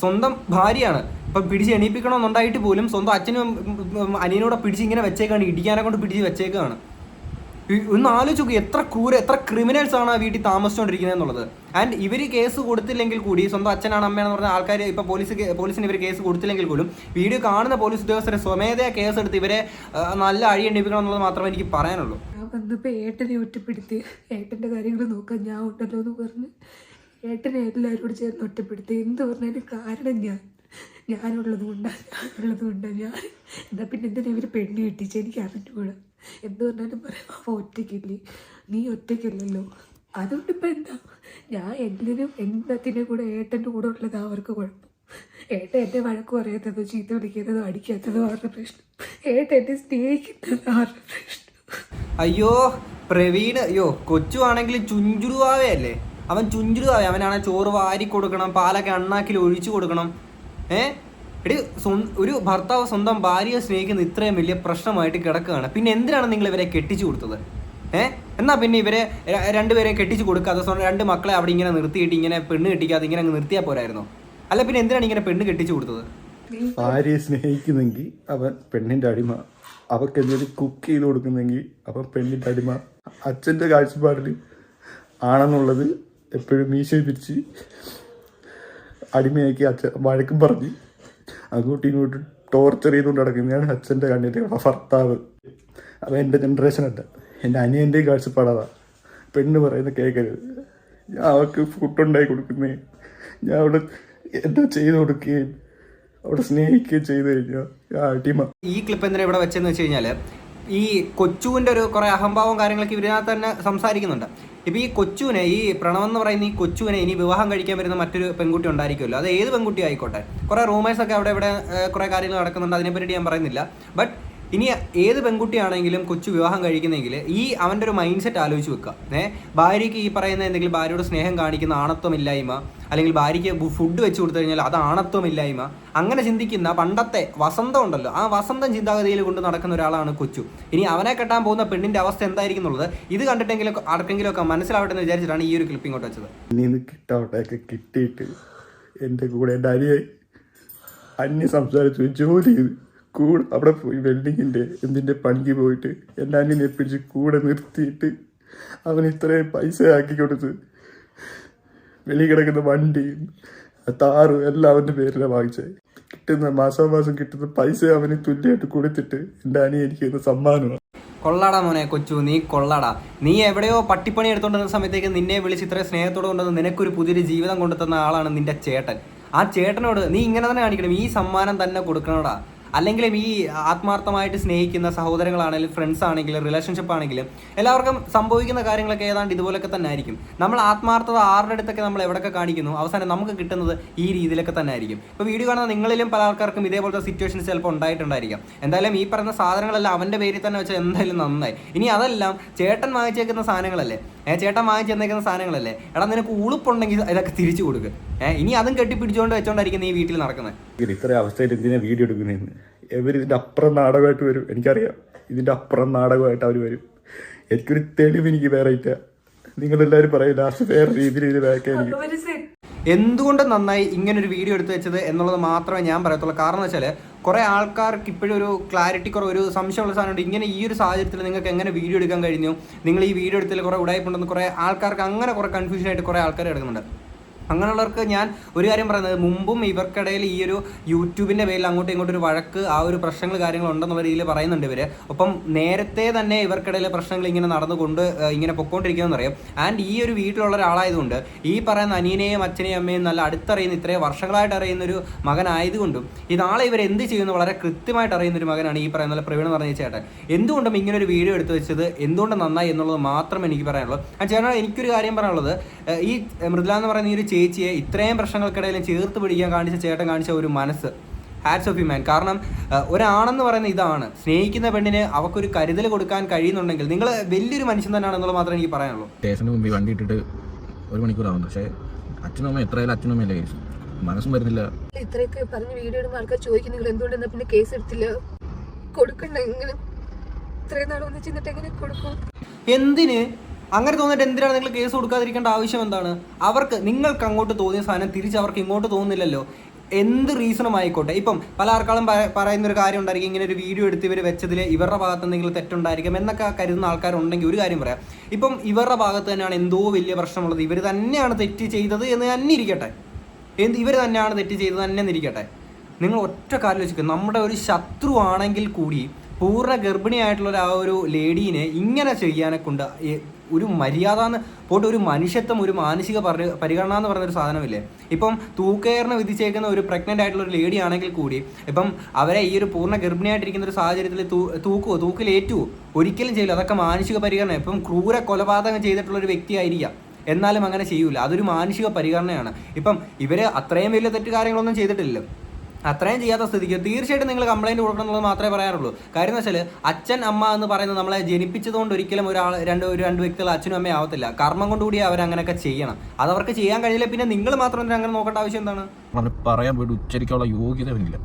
Speaker 1: സ്വന്തം ഭാര്യയാണ്, ഇപ്പം പിടിച്ച് എണീപ്പിക്കണമെന്നുണ്ടായിട്ട് പോലും സ്വന്തം അച്ഛനും അനിയനോടെ പിടിച്ച് ഇങ്ങനെ വെച്ചേക്കാണ്, ഇടിക്കാനെ കൊണ്ട് പിടിച്ച് വെച്ചേക്കാണ്. ഒന്ന് ആലോചിച്ച് നോക്കുക, എത്ര ക്രിമിനൽസ് ആണ് ആ വീട്ടിൽ താമസിച്ചുകൊണ്ടിരിക്കുന്നത് എന്നുള്ളത്. ആൻഡ് ഇവർ കേസ് കൊടുത്തില്ലെങ്കിൽ കൂടി, സ്വന്തം അച്ഛനാണ് അമ്മയാണെന്ന് പറഞ്ഞ ആൾക്കാർ ഇപ്പോൾ പോലീസിന് ഇവർ കേസ് കൊടുത്തില്ലെങ്കിൽ പോലും വീഡിയോ കാണുന്ന പോലീസ് ഉദ്യോഗസ്ഥരെ സ്വമേധയാ കേസ് എടുത്ത് ഇവരെ നല്ല അഴി എണ്ണിപ്പിക്കണം എന്നുള്ളത് മാത്രമേ എനിക്ക് പറയാനുള്ളൂ.
Speaker 6: ഞാൻ വന്നപ്പോൾ ഏട്ടനെ ഒറ്റപ്പെടുത്തി, ഏട്ടൻ്റെ കാര്യങ്ങൾ നോക്കാൻ ഞാൻ ഉണ്ടല്ലോ എന്ന് പറഞ്ഞ് ഏട്ടനെ എല്ലാവരോട് ചേർന്ന് ഒറ്റപ്പെടുത്തി. എന്ത് പറഞ്ഞാലും കാരണം ഞാനുള്ളത് കൊണ്ടാണ് ഞാൻ. എന്നാൽ പിന്നെ എന്തിനാ ഇവർ പെണ്ണ് കെട്ടിച്ച് എനിക്ക് അറിഞ്ഞുകൂടാ. എന്ത് പറഞ്ഞാലും പറയാം, അപ്പോൾ ഒറ്റയ്ക്കില്ലേ, നീ ഒറ്റയ്ക്കല്ലല്ലോ. അതുകൊണ്ട് ഇപ്പം എന്താ, ഞാൻ എല്ലാത്തിനും കൂടെ ഏട്ടൻ്റെ കൂടെ ഉള്ളതാണ് അവർക്ക് കുഴപ്പം. ഏട്ടൻ എന്നെ വഴക്ക് പറയാത്തതോ ചീത്ത വിളിക്കുന്നതോ അടിക്കാത്തതോ അവരുടെ പ്രശ്നം. ഏട്ടൻ എന്നെ സ്നേഹിക്കുന്നതോ അവരുടെ പ്രശ്നം.
Speaker 1: അയ്യോ പ്രവീൺ, കൊച്ചു ആണെങ്കിൽ ചുഞ്ചുരുവാവയല്ലേ, അവൻ ചുഞ്ചുരുവാവേ. അവനാണെങ്കിൽ ചോറ് വാരി കൊടുക്കണം, പാലൊക്കെ അണ്ണാക്കിൽ ഒഴിച്ചു കൊടുക്കണം. എടി ഒരു ഭർത്താവ് സ്വന്തം ഭാര്യയെ സ്നേഹിക്കുന്ന ഇത്രയും വലിയ പ്രശ്നമായിട്ട് കിടക്കുകയാണ്. പിന്നെ എന്തിനാണ് നിങ്ങൾ ഇവരെ കെട്ടിച്ചു കൊടുത്തത്? എന്നാൽ പിന്നെ ഇവരെ രണ്ടുപേരെയും കെട്ടിച്ചു കൊടുക്കാതെ 2 മക്കളെ അവിടെ ഇങ്ങനെ നിർത്തിയിട്ട് ഇങ്ങനെ പെണ്ണ് കെട്ടിക്കാതെ ഇങ്ങനെ അങ്ങ് നിർത്തിയാൽ പോരായിരുന്നോ? അല്ല പിന്നെ എന്തിനാണ് ഇങ്ങനെ പെണ്ണ് കെട്ടിച്ചു കൊടുത്തത്?
Speaker 7: ഭാര്യയെ സ്നേഹിക്കുന്നെങ്കിൽ അവൻ പെണ്ണിൻ്റെ അടിമ, അവർക്ക് എന്തെങ്കിലും കുക്ക് ചെയ്ത് കൊടുക്കുന്നെങ്കിൽ അവൻ പെണ്ണിൻ്റെ അടിമ. അച്ഛൻ്റെ കാഴ്ചപ്പാടിൽ ആണെന്നുള്ളത് എപ്പോഴും മീശ പിരിച്ച് അടിമയാക്കി അച്ഛൻ വഴക്കും പറഞ്ഞ് അങ്ങോട്ടും ഇങ്ങോട്ടും ടോർച്ചർ ചെയ്തുകൊണ്ട് നടക്കുന്നതാണ് അച്ഛൻ്റെ കണ്ണിൻ്റെ ഭർത്താവ്. അവൻ എൻ്റെ ജനറേഷനല്ല, എൻ്റെ അനിയൻ്റെയും കാഴ്ചപ്പാടാണ്. പെണ്ണ് പറയുന്നത് കേൾക്കരുത്. ഞാൻ അവർക്ക് ഫുഡുണ്ടാക്കി കൊടുക്കുന്നേ, ഞാൻ അവിടെ എന്താ ചെയ്ത് കൊടുക്കുകയും അവിടെ സ്നേഹിക്കുകയും ചെയ്ത് കഴിഞ്ഞാൽ അടിമ.
Speaker 1: ഈ ക്ലിപ്പ് എന്തിനാ ഇവിടെ വെച്ചെന്ന് വെച്ച് കഴിഞ്ഞാൽ ഈ കൊച്ചുവിൻ്റെ ഒരു കുറേ അഹംഭാവം കാര്യങ്ങളൊക്കെ ഇതിനകത്ത് തന്നെ സംസാരിക്കുന്നുണ്ട്. ഇപ്പോൾ ഈ കൊച്ചുവിനെ, ഈ പ്രണവ് എന്ന് പറയുന്ന ഈ കൊച്ചുവിനെ ഇനി വിവാഹം കഴിക്കാൻ വരുന്ന മറ്റൊരു പെൺകുട്ടി ഉണ്ടായിരിക്കുമല്ലോ, അത് ഏത് പെൺകുട്ടി ആയിക്കോട്ടെ. കുറേ റൂമേഴ്സൊക്കെ അവിടെ ഇവിടെ കുറേ കാര്യങ്ങൾ നടക്കുന്നുണ്ട്, അതിനെപ്പറ്റി ഞാൻ പറയുന്നില്ല. ബട്ട് ഇനി ഏത് പെൺകുട്ടിയാണെങ്കിലും കൊച്ചു വിവാഹം കഴിക്കുന്നെങ്കിൽ ഈ അവൻ്റെ ഒരു മൈൻഡ് സെറ്റ് ആലോചിച്ച് വെക്കുക. ഭാര്യയ്ക്ക് ഈ പറയുന്ന എന്തെങ്കിലും ഭാര്യയോട് സ്നേഹം കാണിക്കുന്ന ആണത്വമില്ലായ്മ, അല്ലെങ്കിൽ ഭാര്യയ്ക്ക് ഫുഡ് വെച്ച് കൊടുത്തു കഴിഞ്ഞാൽ അത് ആണത്വമില്ലായ്മ, അങ്ങനെ ചിന്തിക്കുന്ന പണ്ടത്തെ വസന്തം ഉണ്ടല്ലോ, ആ വസന്തം ചിന്താഗതിയിൽ കൊണ്ട് നടക്കുന്ന ഒരാളാണ് കൊച്ചു. ഇനി അവനെ കെട്ടാൻ പോകുന്ന പെണ്ണിൻ്റെ അവസ്ഥ എന്തായിരിക്കും എന്നുള്ളത് ഇത് കണ്ടിട്ടെങ്കിലും ആർക്കെങ്കിലുമൊക്കെ മനസ്സിലാവട്ടെ എന്ന് വിചാരിച്ചിട്ടാണ് ഈ ഒരു ക്ലിപ്പ് ഇങ്ങോട്ട് വെച്ചത്.
Speaker 7: ഇനി കിട്ടാവട്ടെയൊക്കെ കിട്ടിയിട്ട് എൻ്റെ കൂടെ എൻ്റെ അനിയെ സംസാരിച്ച് ജോലി ചെയ്ത് കൂടെ അവിടെ പോയി വെൽഡിങ്ങിൻ്റെ എന്തിൻ്റെ പണിക്ക് പോയിട്ട് എൻ്റെ അനിയനെ പിടിച്ച് കൂടെ നിർത്തിയിട്ട് അവൻ ഇത്രയും പൈസ ആക്കി കൊടുത്ത് വെളി കിടക്കുന്ന വണ്ടിയും താറും എല്ലാം അവൻ്റെ പേരിലാണ് വാങ്ങിച്ചത്. കിട്ടുന്ന മാസം കിട്ടുന്ന പൈസ അവന് തുല്യമായിട്ട് കൊടുത്തിട്ട് എൻ്റെ അനിയൻ എനിക്ക് തന്ന സമ്മാനമാണ്.
Speaker 1: കൊള്ളാടാ മോനെ കൊച്ചു, നീ കൊള്ളാടാ. നീ എവിടെയോ പട്ടിപ്പണി എടുത്തോണ്ടിരുന്ന സമയത്തേക്ക് നിന്നെ വിളിച്ച് ഇത്ര സ്നേഹത്തോടെ കൊണ്ടുവന്ന് നിനക്കൊരു പുതിയൊരു ജീവിതം കൊണ്ടു തന്ന ആളാണ് നിന്റെ ചേട്ടൻ. ആ ചേട്ടനോട് നീ ഇങ്ങനെ തന്നെ കാണിക്കണം, ഈ സമ്മാനം തന്നെ കൊടുക്കണോടാ. അല്ലെങ്കിലും ഈ ആത്മാർത്ഥമായിട്ട് സ്നേഹിക്കുന്ന സഹോദരങ്ങളാണെങ്കിലും ഫ്രണ്ട്സ് ആണെങ്കിലും റിലേഷൻഷിപ്പ് ആണെങ്കിലും എല്ലാവർക്കും സംഭവിക്കുന്ന കാര്യങ്ങളൊക്കെ ഏതാണ്ട് ഇതുപോലൊക്കെ തന്നെ ആയിരിക്കും. നമ്മൾ ആത്മാർത്ഥത ആരുടെ അടുത്തൊക്കെ നമ്മൾ എവിടെയൊക്കെ കാണിക്കുന്നു, അവസാനം നമുക്ക് കിട്ടുന്നത് ഈ രീതിയിലൊക്കെ തന്നെ ആയിരിക്കും. ഇപ്പോൾ വീഡിയോ കാണുന്ന നിങ്ങളിലും പല ആൾക്കാർക്കും ഇതേപോലത്തെ സിറ്റുവേഷൻസ് ചിലപ്പോൾ ഉണ്ടായിട്ടുണ്ടായിരിക്കാം. എന്തായാലും ഈ പറയുന്ന സാധനങ്ങളെല്ലാം അവൻ്റെ പേരിൽ തന്നെ വെച്ചാൽ എന്തായാലും നന്നായി. ഇനി അതെല്ലാം ചേട്ടൻ വാങ്ങിച്ചേക്കുന്ന സാധനങ്ങളല്ലേ, ചേട്ടൻ വാങ്ങിച്ചു തന്നേക്കുന്ന സാധനങ്ങളല്ലേ, എടാ നിനക്ക് ഉളുപ്പുണ്ടെങ്കിൽ ഇതൊക്കെ തിരിച്ചു കൊടുക്കുക. ഇനി അതും കെട്ടിപ്പിടിച്ചുകൊണ്ട് വെച്ചോണ്ടായിരിക്കും നീ വീട്ടിൽ നടക്കുന്നത്.
Speaker 7: ഇത്ര അവസ്ഥയിൽ എന്തിനാ വീഡിയോ എടുക്കുന്നതെന്ന് ഇവർ ഇതിൻ്റെ അപ്പുറം നാടകമായിട്ട് വരും. എനിക്കറിയാം ഇതിൻ്റെ അപ്പുറം നാടകമായിട്ട് അവർ വരും. എനിക്കൊരു തെളിവ് എനിക്ക് വേറെ ഇല്ല. നിങ്ങളെല്ലാവരും പറയും ലാസ്റ്റ് വേറെ രീതിയിൽ ഇത് വേക്കാൻ.
Speaker 1: എന്തുകൊണ്ട് നന്നായി ഇങ്ങനൊരു വീഡിയോ എടുത്ത് വെച്ചത് എന്നുള്ളത് മാത്രമേ ഞാൻ പറയത്തുള്ളൂ. കാരണം എന്ന് വെച്ചാൽ കുറേ ആൾക്കാർക്ക് ഇപ്പോഴും ഒരു ക്ലാരിറ്റി കുറവ്, ഒരു സംശയമുള്ള സാധനമുണ്ട്. ഇങ്ങനെ ഈ ഒരു സാഹചര്യത്തിൽ നിങ്ങൾക്ക് എങ്ങനെ വീഡിയോ എടുക്കാൻ കഴിഞ്ഞു, നിങ്ങൾ ഈ വീഡിയോ എടുത്തതിൽ കുറേ ഉടായ്പുണ്ടെന്ന് കുറേ ആൾക്കാർക്ക് അങ്ങനെ കുറേ കൺഫ്യൂഷനായിട്ട് കുറേ ആൾക്കാർ എടുക്കുന്നുണ്ട്. അങ്ങനെയുള്ളവർക്ക് ഞാൻ ഒരു കാര്യം പറയുന്നത്, മുമ്പും ഇവർക്കിടയിൽ ഈ ഒരു യൂട്യൂബിൻ്റെ പേരിൽ അങ്ങോട്ടും ഇങ്ങോട്ടും ഒരു വഴക്ക്, ആ ഒരു പ്രശ്നങ്ങൾ കാര്യങ്ങൾ ഉണ്ടെന്നുള്ള രീതിയിൽ പറയുന്നുണ്ട് ഇവർ. ഒപ്പം നേരത്തെ തന്നെ ഇവർക്കിടയിൽ പ്രശ്നങ്ങൾ ഇങ്ങനെ നടന്നുകൊണ്ട് ഇങ്ങനെ പൊക്കോണ്ടിരിക്കുന്നതെന്ന് അറിയാം. ആൻഡ് ഈ ഒരു വീട്ടിലുള്ള ഒരാളായതുകൊണ്ട് ഈ പറയുന്ന അനിയനെയും അച്ഛനെയും അമ്മയും നല്ല അടുത്തറിയുന്ന, ഇത്രയും വർഷങ്ങളായിട്ട് അറിയുന്നൊരു മകനായതുകൊണ്ടും നാളെ ഇവർ എന്ത് ചെയ്യുന്നു വളരെ കൃത്യമായിട്ട് അറിയുന്നൊരു മകനാണ് ഈ പറയുന്ന പ്രവീൺ എന്ന് പറഞ്ഞ ചേട്ടൻ. എന്തുകൊണ്ടും ഇങ്ങനൊരു വീഡിയോ എടുത്ത് വെച്ചത് എന്തുകൊണ്ട് നന്നായി എന്നുള്ളത് മാത്രമേ എനിക്ക് പറയാനുള്ളൂ. ചേട്ടൻ എനിക്കൊരു കാര്യം പറയാനുള്ളത്, ഈ മൃദുല എന്ന് പറയുന്ന ഈ ഒരു ചേച്ചിയെ ഇത്രയും പ്രശ്നങ്ങൾക്കിടയിലും ചേർത്ത് പിടിക്കാൻ കാണിച്ച ചേട്ടൻ കാണിച്ച ഒരു മനസ്സ്, ഹാറ്റ്സ് ഓഫ് യു മാൻ. കാരണം ഒരാണെന്ന് പറയുന്ന ഇതാണ്, സ്നേഹിക്കുന്ന പെണ്ണിന് അവക്കൊരു കരുതൽ കൊടുക്കാൻ കഴിയുന്നുണ്ടെങ്കിൽ നിങ്ങൾ വലിയൊരു മനുഷ്യൻ തന്നെയാണെന്നുള്ളത് മാത്രമേ എനിക്ക് പറയാനുള്ളൂ.
Speaker 2: സ്റ്റേഷന് മുമ്പിൽ വണ്ടി ഇട്ടിട്ട് 1 മണിക്കൂറാവുന്നു. പക്ഷേ അച്ഛനും അമ്മ എത്രയായാലും അച്ഛനും അമ്മയല്ലേ കേസ്, മനസ്സും വരുന്നില്ല.
Speaker 6: ഇത്രയൊക്കെ പറഞ്ഞ് വീഡിയോ ഇടുമ്പോൾ ആൾക്കാർ ചോദിക്കും നിങ്ങൾ എന്തുകൊണ്ടെന്നാ പിന്നെ കേസ് എടുത്തില്ല, കൊടുക്കണ്ട, ഇങ്ങനെ ഇത്രയും നാൾ ഒന്നിച്ച് നിന്നിട്ട് എങ്ങനെ കൊടുക്കും?
Speaker 1: എന്തിന് അങ്ങനെ തോന്നിട്ട് എന്തിനാണ് നിങ്ങൾ കേസ് കൊടുക്കാതിരിക്കേണ്ട ആവശ്യം എന്താണ്? അവർക്ക് നിങ്ങൾക്ക് അങ്ങോട്ട് തോന്നിയ സാധനം തിരിച്ച് അവർക്ക് ഇങ്ങോട്ട് തോന്നുന്നില്ലല്ലോ. എന്ത് റീസണും ആയിക്കോട്ടെ. ഇപ്പം പല ആൾക്കാരും പറയുന്നൊരു കാര്യം ഉണ്ടായിരിക്കും, ഇങ്ങനെ ഒരു വീഡിയോ എടുത്ത് ഇവർ വെച്ചതിൽ ഇവരുടെ ഭാഗത്ത് എന്തെങ്കിലും തെറ്റുണ്ടായിരിക്കും എന്നൊക്കെ കരുതുന്ന ആൾക്കാരുണ്ടെങ്കിൽ ഒരു കാര്യം പറയാം, ഇപ്പം ഇവരുടെ ഭാഗത്ത് തന്നെയാണ് എന്തോ വലിയ പ്രശ്നമുള്ളത്, ഇവർ തന്നെയാണ് തെറ്റ് ചെയ്തത് എന്ന് തന്നെ ഇരിക്കട്ടെ, ഇവർ തന്നെയാണ് തെറ്റ് ചെയ്തത് തന്നെ എന്നിരിക്കട്ടെ. നിങ്ങൾ ഒറ്റ കാര്യം വെച്ചിട്ട്, നമ്മുടെ ഒരു ശത്രു ആണെങ്കിൽ കൂടി പൂർണ്ണ ഗർഭിണിയായിട്ടുള്ള ആ ഒരു ലേഡീനെ ഇങ്ങനെ ചെയ്യാനെ കൊണ്ട് ഒരു മര്യാദ എന്ന് പോയിട്ട് ഒരു മനുഷ്യത്വം, ഒരു മാനസിക പരിഗണന എന്ന് പറയുന്നൊരു സാധനമില്ലേ. ഇപ്പം തൂക്കയറിന് വിധിച്ചേക്കുന്ന ഒരു പ്രഗ്നൻ്റ് ആയിട്ടുള്ള ഒരു ലേഡി ആണെങ്കിൽ കൂടി ഇപ്പം അവരെ ഈ ഒരു പൂർണ്ണ ഗർഭിണിയായിട്ടിരിക്കുന്ന ഒരു സാഹചര്യത്തിൽ തൂക്കിലേറ്റുവോ? ഒരിക്കലും ചെയ്യില്ല. അതൊക്കെ മാനസിക പരിഗണന. ഇപ്പം ക്രൂര കൊലപാതകം ചെയ്തിട്ടുള്ള ഒരു വ്യക്തിയായിരിക്കാം, എന്നാലും അങ്ങനെ ചെയ്യൂല. അതൊരു മാനസിക പരിഗണനയാണ്. ഇപ്പം ഇവർ അത്രയും വലിയ തെറ്റ് കാര്യങ്ങളൊന്നും ചെയ്തിട്ടില്ലല്ലോ. അത്രയും ചെയ്യാത്ത സ്ഥിതിക്ക് തീർച്ചയായിട്ടും നിങ്ങൾ കംപ്ലൈൻറ്റ് കൊടുക്കണം എന്നുള്ളത് മാത്രമേ പറയാറുള്ളൂ. കാര്യം എന്ന് വെച്ചാൽ അച്ഛൻ അമ്മ എന്ന് പറയുന്നത് നമ്മളെ ജനിപ്പിച്ചതുകൊണ്ട് ഒരിക്കലും രണ്ട് വ്യക്തികൾ അച്ഛനും അമ്മയും ആവത്തില്ല. കർമ്മം കൊണ്ടുകൂടി അവരങ്ങനെയൊക്കെ ചെയ്യണം. അതവർക്ക് ചെയ്യാൻ കഴിയില്ല. പിന്നെ നിങ്ങൾ മാത്രം അങ്ങനെ നോക്കേണ്ട ആവശ്യം എന്താണ്?
Speaker 2: പറയാൻ പോയിട്ട് ഉച്ചരിക്കാനുള്ള യോഗ്യത ഇല്ല.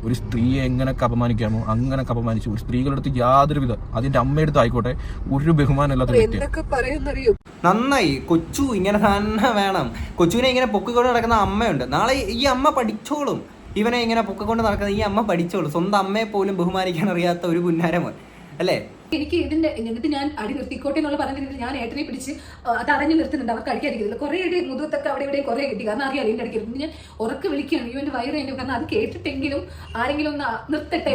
Speaker 2: ഒരു സ്ത്രീയെ എങ്ങനെയൊക്കെ അപമാനിക്കാമോ അങ്ങനെയൊക്കെ അപമാനിച്ചു. ഒരു സ്ത്രീകളുടെ അടുത്ത് യാതൊരുവിധ, അതിന്റെ അമ്മയെടുത്ത് ആയിക്കോട്ടെ, ഒരു ബഹുമാനം ഇല്ലാത്ത വ്യക്തിയാണ്.
Speaker 1: നന്നായി കൊച്ചു, ഇങ്ങനെ തന്നെ വേണം. കൊച്ചുവിനെ ഇങ്ങനെ പൊക്കിക്കൊണ്ട് നടക്കുന്ന അമ്മയുണ്ട്. നാളെ ഈ അമ്മ പഠിച്ചോളും. ഇവനെ ഇങ്ങനെ പൊക്കിക്കൊണ്ട് നടക്കുന്ന ഈ അമ്മ പഠിച്ചോളൂ. സ്വന്തം അമ്മയെ പോലും ബഹുമാനിക്കാൻ അറിയാത്ത ഒരു പുന്നാരമോൻ അല്ലേ?
Speaker 4: എനിക്ക് എന്നിട്ട് ഞാൻ അടി നിർത്തിക്കോട്ടെ എന്നുള്ള പറഞ്ഞിട്ട് ഞാൻ ഏട്ടനെ പിടിച്ച് അത് അറിഞ്ഞു നിർത്തുന്നുണ്ട്. അവർക്ക് അടിക്കാതിരിക്കുന്നില്ല. കുറേ അടി മുഖത്തൊക്കെ അവിടെ ഇവിടെ കുറേ കിട്ടി. കാരണം അറിയാം എന്റെ അടിക്കരുത്. ഞാൻ ഉറക്കെ വിളിക്കുകയാണ്, ഇവന്റെ വയറ് എന്റെ. കാരണം അത് കേട്ടിട്ടെങ്കിലും ആരെങ്കിലും ഒന്ന് നിർത്തട്ടെ.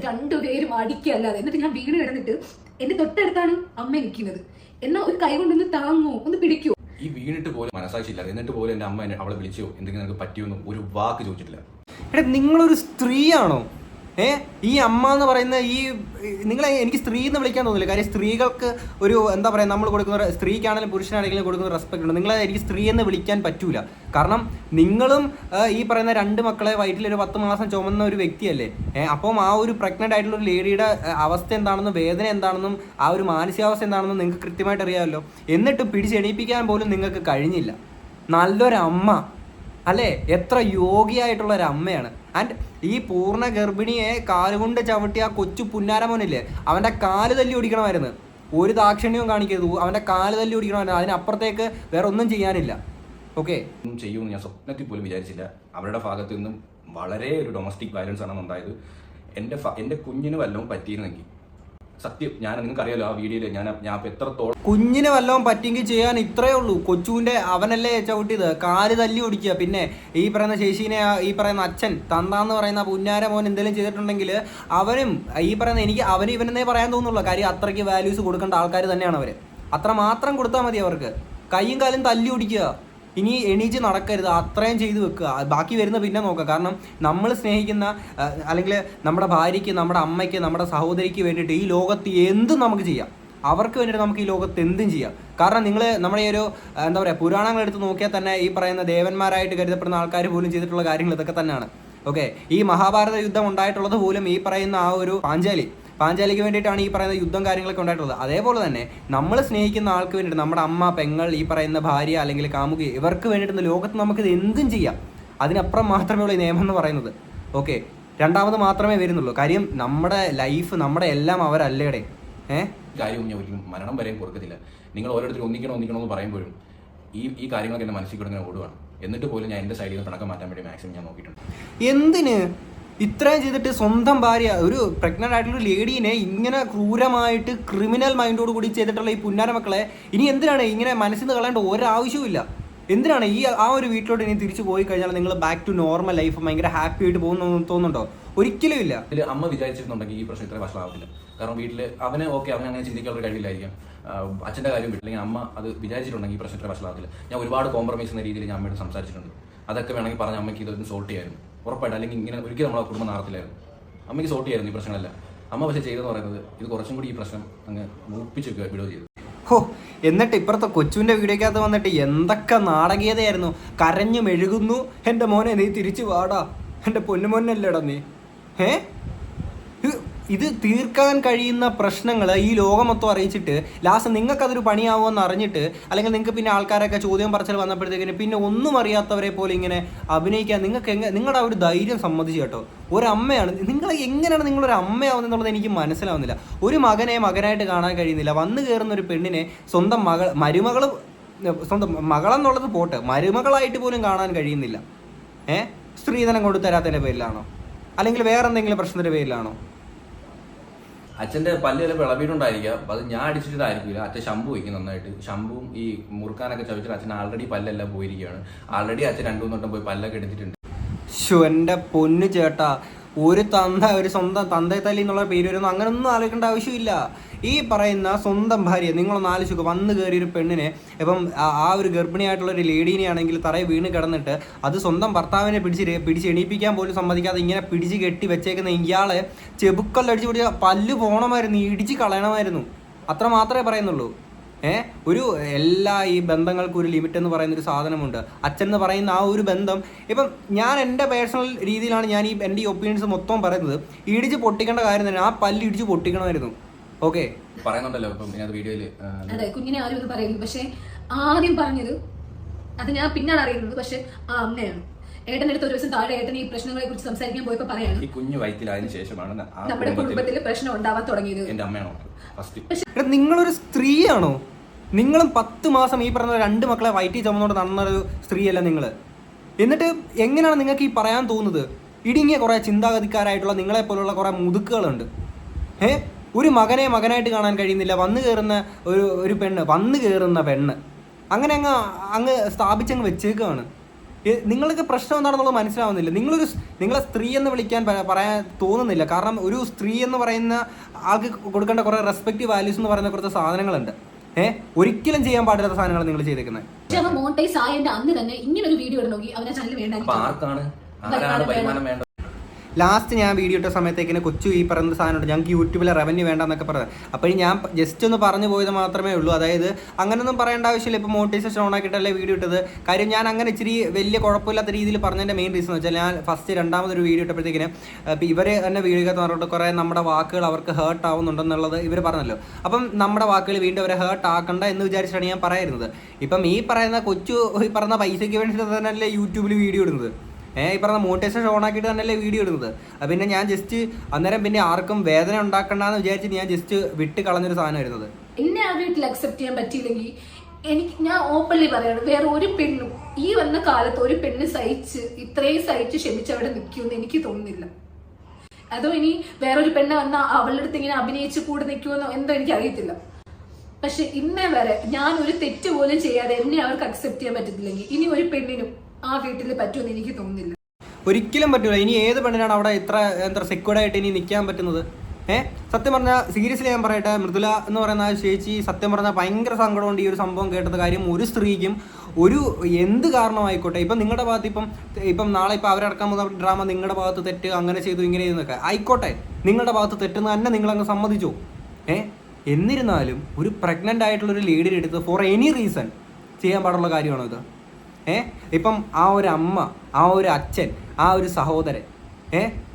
Speaker 4: രണ്ടുപേരും അടിക്കല്ലാതെ. എന്നിട്ട് ഞാൻ വീട് കിടന്നിട്ട് എന്റെ തൊട്ടടുത്താണ് അമ്മ നിൽക്കുന്നത്. എന്നാൽ ഒരു കൈ കൊണ്ടൊന്ന് താങ്ങോ, ഒന്ന് പിടിക്കോ.
Speaker 2: ഈ വീണിട്ട് പോലും മനസ്സാക്ഷിയില്ല. എന്നിട്ട് പോലും എന്റെ അമ്മ അവളെ വിളിച്ചോ എന്തെങ്കിലും നിങ്ങൾക്ക് പറ്റിയോന്ന് ഒരു വാക്ക് ചോദിച്ചിട്ടില്ല.
Speaker 1: നിങ്ങളൊരു സ്ത്രീയാണോ? ഈ അമ്മ എന്ന് പറയുന്ന ഈ നിങ്ങളെ എനിക്ക് സ്ത്രീ എന്ന് വിളിക്കാൻ തോന്നില്ല. കാര്യം സ്ത്രീകൾക്ക് ഒരു എന്താ പറയുക, നമ്മൾ കൊടുക്കുന്ന, സ്ത്രീക്കാണെങ്കിലും പുരുഷനാണെങ്കിലും കൊടുക്കുന്ന റെസ്പെക്ട് ഉണ്ട്. നിങ്ങളെ എനിക്ക് സ്ത്രീ എന്ന് വിളിക്കാൻ പറ്റൂല. കാരണം നിങ്ങളും ഈ പറയുന്ന 2 മക്കളെ വയറ്റിലൊരു 10 മാസം ചുമന്ന ഒരു വ്യക്തിയല്ലേ. അപ്പം ആ ഒരു പ്രഗ്നൻ്റ് ആയിട്ടുള്ള ഒരു ലേഡിയുടെ അവസ്ഥ എന്താണെന്നും വേദന എന്താണെന്നും ആ ഒരു മാനസികാവസ്ഥ എന്താണെന്നും നിങ്ങൾക്ക് കൃത്യമായിട്ട് അറിയാമല്ലോ. എന്നിട്ട് പിടിച്ചെണീപ്പിക്കാൻ പോലും നിങ്ങൾക്ക് കഴിഞ്ഞില്ല. നല്ലൊരമ്മ അല്ലേ? എത്ര യോഗ്യയായിട്ടുള്ള ഒരു അമ്മയാണ്. ആൻഡ് ഈ പൂർണ്ണ ഗർഭിണിയെ കാലുകൊണ്ട് ചവിട്ടി ആ കൊച്ചു പുന്നാരമോനില്ലേ, അവൻ്റെ കാല് തല്ലി ഓടിക്കണമായിരുന്നു. ഒരു ദാക്ഷിണ്യവും കാണിക്കരുത്. അവൻ്റെ കാല് തല്ലി ഓടിക്കണമായിരുന്നു. അതിനപ്പുറത്തേക്ക് വേറെ ഒന്നും ചെയ്യാനില്ല. ഓക്കെ,
Speaker 2: ഒന്നും ചെയ്യുമെന്ന് ഞാൻ സ്വപ്നത്തിൽ പോലും വിചാരിച്ചില്ല. അവരുടെ ഭാഗത്ത് നിന്നും വളരെ ഒരു ഡൊമസ്റ്റിക് വയലൻസ് ആണ് ഉണ്ടായത്. എൻ്റെ കുഞ്ഞിന് വല്ലതും പറ്റിയിരുന്നെങ്കിൽ സത്യം, ഞാൻ നിങ്ങൾക്കറിയാലോ ആ വീഡിയോയിൽ ഞാൻ എത്രത്തോളം
Speaker 1: കുഞ്ഞിന് വല്ലതും പറ്റിയെങ്കിൽ ചെയ്യാൻ ഇത്രയേ ഉള്ളൂ. കൊച്ചുവിൻ്റെ അവനല്ലേ ചവിട്ടിയത്, കാല് തല്ലി ഓടിക്കുക. പിന്നെ ഈ പറയുന്ന ശേഷീനെ ഈ പറയുന്ന അച്ഛൻ തന്താന്ന് പറയുന്ന പുന്നാര മോൻ എന്തെങ്കിലും ചെയ്തിട്ടുണ്ടെങ്കിൽ അവനും ഈ പറയുന്ന അവന് ഇവനെന്നേ പറയാൻ തോന്നുള്ളൂ. കാര്യം അത്രയ്ക്ക് വാല്യൂസ് കൊടുക്കേണ്ട ആൾക്കാർ തന്നെയാണ് അവർ. അത്ര മാത്രം കൊടുത്താൽ മതി അവർക്ക്. കൈയും കാലും തല്ലി ഓടിക്കുക, ഇനി എണീച്ച് നടക്കരുത്, അത്രയും ചെയ്ത് വെക്കുക. ബാക്കി വരുന്ന പിന്നെ നോക്കുക. കാരണം നമ്മൾ സ്നേഹിക്കുന്ന അല്ലെങ്കിൽ നമ്മുടെ ഭാര്യയ്ക്ക്, നമ്മുടെ അമ്മയ്ക്ക്, നമ്മുടെ സഹോദരിക്ക് വേണ്ടിയിട്ട് ഈ ലോകത്ത് എന്തും നമുക്ക് ചെയ്യാം. അവർക്ക് വേണ്ടിയിട്ട് നമുക്ക് ഈ ലോകത്ത് എന്തും ചെയ്യാം. കാരണം നിങ്ങൾ നമ്മുടെ ഈ ഒരു എന്താ പറയുക, പുരാണങ്ങൾ എടുത്ത് നോക്കിയാൽ തന്നെ ഈ പറയുന്ന ദേവന്മാരായിട്ട് കരുതപ്പെടുന്ന ആൾക്കാർ പോലും ചെയ്തിട്ടുള്ള കാര്യങ്ങൾ ഇതൊക്കെ തന്നെയാണ്. ഓക്കെ, ഈ മഹാഭാരത യുദ്ധം ഉണ്ടായിട്ടുള്ളത് പോലും ഈ പറയുന്ന ആ ഒരു പാഞ്ചാലിക്ക് വേണ്ടിയിട്ടാണ് ഈ പറയുന്ന യുദ്ധം കാര്യങ്ങളൊക്കെ ഉണ്ടായിട്ടുള്ളത്. അതേപോലെ തന്നെ നമ്മൾ സ്നേഹിക്കുന്ന ആൾക്ക് വേണ്ടിയിട്ട്, നമ്മുടെ അമ്മ, പെങ്ങൾ, ഈ പറയുന്ന ഭാര്യ അല്ലെങ്കിൽ കാമുകി, ഇവർക്ക് വേണ്ടിയിട്ട് ലോകത്ത് നമുക്കിത് എന്തും ചെയ്യാം. അതിനപ്പുറം മാത്രമേ ഉള്ളൂ ഈ നിയമം എന്ന് പറയുന്നത്. ഓക്കെ, രണ്ടാമത് മാത്രമേ വരുന്നുള്ളൂ. കാര്യം നമ്മുടെ ലൈഫ്, നമ്മുടെ എല്ലാം അവരല്ലേടെ.
Speaker 2: കാര്യവും ഞാൻ ഒരിക്കലും മരണം വരെയും കൊടുക്കത്തില്ല. നിങ്ങൾ ഓരോരുത്തരും ഒന്നിക്കണമെന്ന് പറയുമ്പോഴും ഈ കാര്യങ്ങളൊക്കെ എൻ്റെ മനസ്സിൽ കൂടെ ഓടുകയാണ്. എന്നിട്ട് പോലും ഞാൻ എൻ്റെ സൈഡിൽ നിന്ന് പിണക്കം മാറ്റാൻ വേണ്ടി മാക്സിമം ഞാൻ നോക്കിയിട്ടുണ്ട്.
Speaker 1: എന്തിന് ഇത്രയും ചെയ്തിട്ട് സ്വന്തം ഭാര്യ, ഒരു പ്രഗ്നൻ്റ് ആയിട്ടുള്ള ലേഡീനെ ഇങ്ങനെ ക്രൂരമായിട്ട് ക്രിമിനൽ മൈൻഡോട് കൂടി ചെയ്തിട്ടുള്ള ഈ പുന്നാര മക്കളെ ഇനി എന്തിനാണ് ഇങ്ങനെ മനസ്സിൽ നിന്ന് കളയേണ്ട ഒരാവശ്യവുമില്ല. എന്തിനാണ് ആ ഒരു വീട്ടിലോട്ട് ഇനി തിരിച്ചു പോയി കഴിഞ്ഞാൽ നിങ്ങൾ ബാക്ക് ടു നോർമൽ ലൈഫ് ഭയങ്കര ഹാപ്പി ആയിട്ട് പോകുന്നു തോന്നുന്നുണ്ടോ? ഒരിക്കലും ഇല്ല.
Speaker 2: ഇതിൽ അമ്മ വിചാരിച്ചിട്ടുണ്ടെങ്കിൽ ഈ പ്രശ്നം ഇത്ര വഷളാവത്തില്ല. കാരണം വീട്ടിൽ അവന് അങ്ങനെ ചിന്തിക്കാനുള്ള കഴിവില്ലായിരിക്കും. അച്ഛൻ്റെ കാര്യം വിട്ടില്ലെങ്കിൽ അമ്മ അത് വിചാരിച്ചിട്ടുണ്ടെങ്കിൽ ഈ പ്രശ്നം ഇത്ര വഷളാവത്തില്ല. ഞാൻ ഒരുപാട് കോംപ്രമൈസ് എന്ന രീതിയിൽ ഞാൻ അമ്മയോട് സംസാരിച്ചിട്ടുണ്ട്. അതൊക്കെ വേണമെങ്കിൽ പറഞ്ഞ അമ്മയ്ക്ക് ഇതൊന്നും സോൾട്ട് ചെയ്യായിരുന്നു ഉറപ്പായിട്ട്. അല്ലെങ്കിൽ ഇങ്ങനെ ഒരിക്കലും നമ്മളെ കുടുംബം നടത്തില്ലായിരുന്നു. അമ്മയ്ക്ക് സോൾട്ട് ചെയ്യായിരുന്നു ഈ പ്രശ്നങ്ങളെല്ലാം. അമ്മ പക്ഷേ ചെയ്തെന്ന് പറയുന്നത് ഇത് കുറച്ചും കൂടി ഈ പ്രശ്നം അങ്ങ് മൂപ്പിച്ച് വിടുക ചെയ്തു.
Speaker 1: ഹോ, എന്നിട്ട് ഇപ്പുറത്തെ കൊച്ചുവിൻ്റെ വീഡിയോക്കകത്ത് വന്നിട്ട് എന്തൊക്കെ നാടകീയതയായിരുന്നു. കരഞ്ഞു മെഴുകുന്നു, എൻ്റെ മോനെ നീ തിരിച്ചു വാടാ, എൻ്റെ പൊന്നുമോനല്ലേടാ നീ. ഇത് തീർക്കാൻ കഴിയുന്ന പ്രശ്നങ്ങൾ ഈ ലോകം മൊത്തം അറിയിച്ചിട്ട് ലാസ്റ്റ് നിങ്ങൾക്കതൊരു പണിയാവുമെന്ന് അറിഞ്ഞിട്ട്, അല്ലെങ്കിൽ നിങ്ങൾക്ക് പിന്നെ ആൾക്കാരൊക്കെ ചോദ്യം പറച്ചിൽ വന്നപ്പോഴത്തേക്കിന് പിന്നെ ഒന്നും അറിയാത്തവരെ പോലെ ഇങ്ങനെ അഭിനയിക്കാൻ നിങ്ങളുടെ ആ ഒരു ധൈര്യം സമ്മതിച്ചു കേട്ടോ. ഒരമ്മയാണ് എങ്ങനെയാണ് നിങ്ങളൊരു അമ്മയാവുന്നത് എന്നുള്ളത് എനിക്ക് മനസ്സിലാവുന്നില്ല. ഒരു മകനെ മകനായിട്ട് കാണാൻ കഴിയുന്നില്ല. വന്നു കയറുന്ന ഒരു പെണ്ണിനെ സ്വന്തം സ്വന്തം മകളെന്നുള്ളത് പോട്ടെ, മരുമകളായിട്ട് പോലും കാണാൻ കഴിയുന്നില്ല. സ്ത്രീധനം കൊടുത്തരാത്തതിൻ്റെ പേരിലാണോ, അല്ലെങ്കിൽ വേറെ എന്തെങ്കിലും പ്രശ്നത്തിൻ്റെ പേരിലാണോ?
Speaker 2: അച്ഛൻ്റെ പല്ല് ചിലപ്പോൾ ഇളവിയിട്ടുണ്ടായിരിക്കാം. അത് ഞാൻ അടിച്ചിട്ടായിരിക്കില്ല. അച്ഛൻ ഷമ്പു വയ്ക്കും നന്നായിട്ട്. ഷമ്പുവും ഈ മുറുക്കാനൊക്കെ ചവിച്ചിട്ട് അച്ഛൻ ആൾറെഡി പല്ലെല്ലാം പോയിരിക്കുകയാണ്. ആൾറെഡി അച്ഛൻ 2-3 വട്ടം പോയി പല്ലൊക്കെ എടുത്തിട്ടുണ്ട്.
Speaker 1: എൻ്റെ പൊന്നു ചേട്ടാ, ഒരു സ്വന്തം തന്തയെ തല്ലി എന്നുള്ള പേര് വരുന്നു അങ്ങനെയൊന്നും ആലോചിക്കേണ്ട ആവശ്യമില്ല. ഈ പറയുന്ന സ്വന്തം ഭാര്യ, നിങ്ങളൊന്ന് ആലോചിക്കുക, വന്നു കയറിയൊരു പെണ്ണിനെ, ഇപ്പം ആ ഒരു ഗർഭിണിയായിട്ടുള്ള ഒരു ലേഡീനെ ആണെങ്കിൽ തറയിൽ വീണ് കിടന്നിട്ട് അത് സ്വന്തം ഭർത്താവിനെ പിടിച്ച് എണീപ്പിക്കാൻ പോലും സമ്മതിക്കാതെ ഇങ്ങനെ പിടിച്ച് കെട്ടി വെച്ചേക്കുന്ന ഇയാളെ ചെബുക്കല്ലടിച്ച് പിടിച്ച പല്ല് പോണമായിരുന്നു, ഇടിച്ച് കളയണമായിരുന്നു. അത്ര മാത്രമേ പറയുന്നുള്ളൂ. എല്ലാ ഈ ബന്ധങ്ങൾക്കും ഒരു ലിമിറ്റ് എന്ന് പറയുന്നൊരു സാധനമുണ്ട്. അച്ഛൻ എന്ന് പറയുന്ന ആ ഒരു ബന്ധം, ഇപ്പം ഞാൻ എൻ്റെ പേഴ്സണൽ രീതിയിലാണ് ഞാൻ എൻ്റെ ഈ ഒപ്പീനിയൻസ് മൊത്തം പറയുന്നത്. ഇടിച്ച് പൊട്ടിക്കേണ്ട കാര്യം തന്നെ, ആ പല്ല് ഇടിച്ച് പൊട്ടിക്കണമായിരുന്നു. ഓക്കെ,
Speaker 2: പറയുന്നുണ്ടല്ലോ ഇപ്പം വീഡിയോയിൽ.
Speaker 4: അതെ, കുഞ്ഞിനെ ആരും ഇത് പറയുന്നു. പക്ഷെ ആദ്യം പറഞ്ഞത് അത് ഞാൻ പിന്നാണ് അറിയുന്നത്. പക്ഷെ ആ അമ്മയാണ്. ഏട്ടൻ്റെ അടുത്ത് ഒരു ദിവസം താഴെ ഏട്ടൻ ഈ പ്രശ്നങ്ങളെ കുറിച്ച് സംസാരിക്കാൻ പോയപ്പോ പറയാണ്,
Speaker 2: ഈ കുഞ്ഞു വയറ്റിലായതിനു ശേഷമാണ്
Speaker 4: നമ്മുടെ കുടുംബത്തിൽ പ്രശ്നം ഉണ്ടാവാൻ തുടങ്ങിയത്.
Speaker 2: എന്റെ അമ്മയാണോ ഫസ്റ്റ്?
Speaker 1: നിങ്ങളൊരു സ്ത്രീയാണോ? നിങ്ങളും 10 മാസം ഈ പറഞ്ഞ 2 മക്കളെ വയറ്റിൽ ചുമന്നുകൊണ്ട് നടന്നൊരു സ്ത്രീയല്ല നിങ്ങൾ. എന്നിട്ട് എങ്ങനെയാണ് നിങ്ങൾക്ക് ഈ പറയാൻ തോന്നുന്നത്? ഇടുങ്ങിയ കുറേ ചിന്താഗതിക്കാരായിട്ടുള്ള നിങ്ങളെ പോലുള്ള കുറേ മുതുക്കുകളുണ്ട്. ഒരു മകനെ മകനായിട്ട് കാണാൻ കഴിയുന്നില്ല. വന്നു കയറുന്ന പെണ്ണ് അങ്ങനെ അങ്ങ് സ്ഥാപിച്ചങ്ങ് വെച്ചേക്കാണ്. നിങ്ങൾക്ക് പ്രശ്നം എന്താണെന്നുള്ളത് മനസ്സിലാവുന്നില്ല. നിങ്ങളെ സ്ത്രീ എന്ന് വിളിക്കാൻ പറയാൻ തോന്നുന്നില്ല. കാരണം ഒരു സ്ത്രീ എന്ന് പറയുന്ന ആൾക്ക് കൊടുക്കേണ്ട കുറേ റെസ്പെക്റ്റീവ് വാല്യൂസ് എന്ന് പറയുന്ന കുറച്ച് സാധനങ്ങളുണ്ട്. ഒരിക്കലും ചെയ്യാൻ പാടില്ലാത്ത സാധനങ്ങൾ നിങ്ങൾ ചെയ്തേക്കുന്നത്.
Speaker 4: മോണിറ്റൈസ് ആയതിന്റെ അന്ന് തന്നെ ഇങ്ങനെ ഒരു വീഡിയോ നോക്കി അവന്റെ ചാനൽ വേണ്ട.
Speaker 1: ലാസ്റ്റ് ഞാൻ വീഡിയോ ഇട്ട സമയത്തേക്കിന് കൊച്ചു ഈ പറയുന്ന സാധനമുണ്ട്, ഞങ്ങൾക്ക് യൂട്യൂബിലെ റവന്യൂ വേണ്ടെന്നൊക്കെ പറഞ്ഞത്. അപ്പോൾ ഞാൻ ജസ്റ്റ് ഒന്ന് പറഞ്ഞു പോയത് മാത്രമേ ഉള്ളൂ. അതായത് അങ്ങനെയൊന്നും പറയേണ്ട ആവശ്യമില്ല. ഇപ്പോൾ മോണിറ്റൈസേഷൻ ഓൺ ആക്കിയിട്ടല്ലേ വീഡിയോ ഇട്ടത്. കാര്യം ഞാൻ അങ്ങനെ ഇച്ചിരി വലിയ കുഴപ്പമില്ലാത്ത രീതിയിൽ പറഞ്ഞതിൻ്റെ മെയിൻ റീസൺ എന്ന് വെച്ചാൽ, ഞാൻ ഫസ്റ്റ് രണ്ടാമതൊരു വീഡിയോ ഇട്ടപ്പോഴത്തേക്കിന് ഇവർ തന്നെ വീഡിയോക്കകത്ത് പറഞ്ഞിട്ട് കുറേ നമ്മുടെ വാക്കുകൾ അവർക്ക് ഹേർട്ട് ആവുന്നുണ്ടെന്നുള്ളത് ഇവർ പറഞ്ഞല്ലോ. അപ്പം നമ്മുടെ വാക്കുകൾ വീണ്ടും അവരെ ഹേർട്ട് ആക്കണ്ട എന്ന് വിചാരിച്ചിട്ടാണ് ഞാൻ പറയുന്നത്. ഇപ്പം ഈ പറയുന്ന കൊച്ചു ഈ പറഞ്ഞ പൈസയ്ക്ക് വേണ്ടിയിട്ട് തന്നെയല്ലേ യൂട്യൂബിൽ വീഡിയോ ഇടുന്നത്. ഈ പറഞ്ഞ മോണിറ്റൈസേഷൻ ഓൺ ആക്കിയിട്ട് തന്നെയല്ലേ വീഡിയോ ഇടുന്നത്. പിന്നെ ഞാൻ ജസ്റ്റ് അന്നേരം പിന്നെ ആർക്കും വേദന ഉണ്ടാക്കണ്ടെന്ന് വിചാരിച്ചിട്ട് ഞാൻ ജസ്റ്റ് വിട്ട് കളഞ്ഞൊരു സാധനം വരുന്നത്.
Speaker 4: എന്നെ ആ വീട്ടിൽ അക്സെപ്റ്റ് ചെയ്യാൻ പറ്റിയില്ലെങ്കിൽ ഞാൻ ഓപ്പൺലി പറയാണ്, വേറെ ഒരു പെണ്ണും ഈ വന്ന കാലത്ത് ഒരു പെണ്ണ് ഇത്രയും സഹിച്ച് ക്ഷമിച്ച് അവിടെ നിൽക്കുമെന്ന് എനിക്ക് തോന്നുന്നില്ല. അതോ ഇനി വേറൊരു പെണ്ണ് വന്ന അവളുടെ അടുത്ത് ഇങ്ങനെ അഭിനയിച്ച് കൂടെ നിൽക്കുമെന്നോ എന്തോ എനിക്ക് അറിയത്തില്ല. പക്ഷെ ഇന്നേ വരെ ഞാൻ ഒരു തെറ്റ് പോലും ചെയ്യാതെ എന്നെ അവർക്ക് അക്സെപ്റ്റ് ചെയ്യാൻ പറ്റത്തില്ലെങ്കിൽ ഇനി ഒരു പെണ്ണിനും ആ വീട്ടിൽ പറ്റുമെന്ന് എനിക്ക് തോന്നുന്നില്ല.
Speaker 1: ഒരിക്കലും പറ്റൂല. ഇനി ഏത് പെണ്ണിനാണ് അവിടെ ഇത്ര സെക്യൂർഡായിട്ട് ഇനി നിൽക്കാൻ പറ്റുന്നത്? സത്യം പറഞ്ഞാൽ സീരിയസ്ലി ഞാൻ പറയട്ടെ, മൃദുല എന്ന് പറയുന്ന ആ ചേച്ചി സത്യം പറഞ്ഞാൽ ഭയങ്കര സങ്കടമുണ്ട് ഈ ഒരു സംഭവം കേട്ടത്. കാര്യം ഒരു സ്ത്രീക്കും ഒരു എന്ത് കാരണമായിക്കോട്ടെ, ഇപ്പം നിങ്ങളുടെ ഭാഗത്ത് ഇപ്പം നാളെ ഇപ്പം അവരടക്കാൻ പോകുന്ന ഡ്രാമ നിങ്ങളുടെ ഭാഗത്ത് തെറ്റ് അങ്ങനെ ചെയ്തു ഇങ്ങനെ ചെയ്യുന്നൊക്കെ ആയിക്കോട്ടെ, നിങ്ങളുടെ ഭാഗത്ത് തെറ്റെന്ന് തന്നെ നിങ്ങളങ്ങ് സമ്മതിച്ചോ. എന്നിരുന്നാലും ഒരു പ്രഗ്നൻ്റ് ആയിട്ടുള്ളൊരു ലേഡിയുടെ അടുത്ത് ഫോർ എനി റീസൺ ചെയ്യാൻ പാടുള്ള കാര്യമാണോ ഇത്? ഇപ്പം ആ ഒരു അമ്മ, ആ ഒരു അച്ഛൻ, ആ ഒരു സഹോദരൻ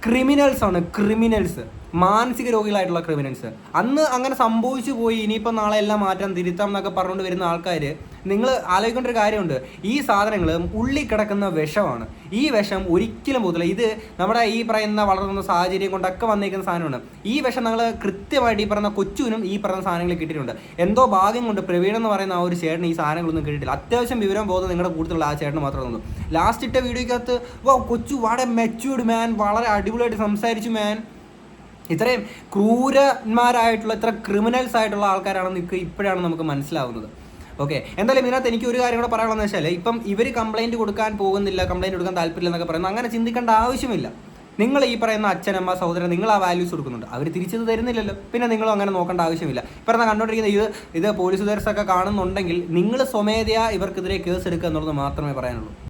Speaker 1: ക്രിമിനൽസാണ്, ക്രിമിനൽസ്, മാനസിക രോഗികളായിട്ടുള്ള ക്രിമിനൽസ്. അന്ന് അങ്ങനെ സംഭവിച്ചു പോയി, ഇനിയിപ്പോൾ നാളെ എല്ലാം മാറ്റാം തിരുത്താം എന്നൊക്കെ പറഞ്ഞുകൊണ്ട് വരുന്ന ആൾക്കാർ, നിങ്ങൾ ആലോചിക്കേണ്ട ഒരു കാര്യമുണ്ട്, ഈ സാധനങ്ങൾ ഉള്ളിൽ കിടക്കുന്ന വിഷമാണ്. ഈ വിഷം ഒരിക്കലും പോകത്തില്ല. ഇത് നമ്മുടെ ഈ പറയുന്ന വളർന്ന സാഹചര്യം കൊണ്ടൊക്കെ വന്നേക്കുന്ന സാധനമാണ്. ഈ വിഷം നിങ്ങൾ കൃത്യമായിട്ട് ഈ പറയുന്ന കൊച്ചുവിനും ഈ പറയുന്ന സാധനങ്ങൾ കിട്ടിയിട്ടുണ്ട്. എന്തോ ഭാഗ്യം കൊണ്ട് പ്രവീൺ എന്ന് പറയുന്ന ആ ഒരു ചേട്ടന് ഈ സാധനങ്ങളൊന്നും കിട്ടിയിട്ടില്ല. അത്യാവശ്യം വിവരം ബോധം നിങ്ങളുടെ കൂടുതലുള്ള ആ ചേട്ടന് മാത്രമേ തോന്നുന്നു. ലാസ്റ്റ് ഇട്ട വീഡിയോക്കകത്ത് കൊച്ചു വളരെ മെച്യൂർഡ് മാൻ, വളരെ അടിപൊളിയായിട്ട് സംസാരിച്ചു മാൻ. ഇത്രയും ക്രൂരന്മാരായിട്ടുള്ള ഇത്ര ക്രിമിനൽസ് ആയിട്ടുള്ള ആൾക്കാരാണെന്ന് ഇപ്പോഴാണ് നമുക്ക് മനസ്സിലാവുന്നത്. ഓക്കെ, എന്തായാലും ഇതിനകത്ത് എനിക്ക് ഒരു കാര്യം കൂടെ പറയാനുള്ളതെന്ന് വെച്ചാൽ, ഇപ്പം ഇവർ കംപ്ലൈൻറ്റ് കൊടുക്കാൻ പോകുന്നില്ല, കംപ്ലൈൻറ്റ് കൊടുക്കാൻ താല്പര്യമില്ല എന്നൊക്കെ പറയുന്നത് അങ്ങനെ ചിന്തിക്കേണ്ട ആവശ്യമില്ല. നിങ്ങൾ ഈ പറയുന്ന അച്ഛനമ്മ സഹോദരൻ നിങ്ങൾ ആ വാല്യൂസ് കൊടുക്കുന്നുണ്ട്, അവർ തിരിച്ചത് തരുന്നില്ലല്ലോ, പിന്നെ നിങ്ങളും അങ്ങനെ നോക്കേണ്ട ആവശ്യമില്ല. ഇപ്പം കണ്ടുകൊണ്ടിരിക്കുന്ന ഇത് പോലീസ് ഉദ്യോഗസ്ഥരൊക്കെ കാണുന്നുണ്ടെങ്കിൽ നിങ്ങൾ സ്വമേധയാ ഇവർക്കെതിരെ കേസ് എടുക്കുക എന്നുള്ളത് മാത്രമേ പറയാനുള്ളൂ.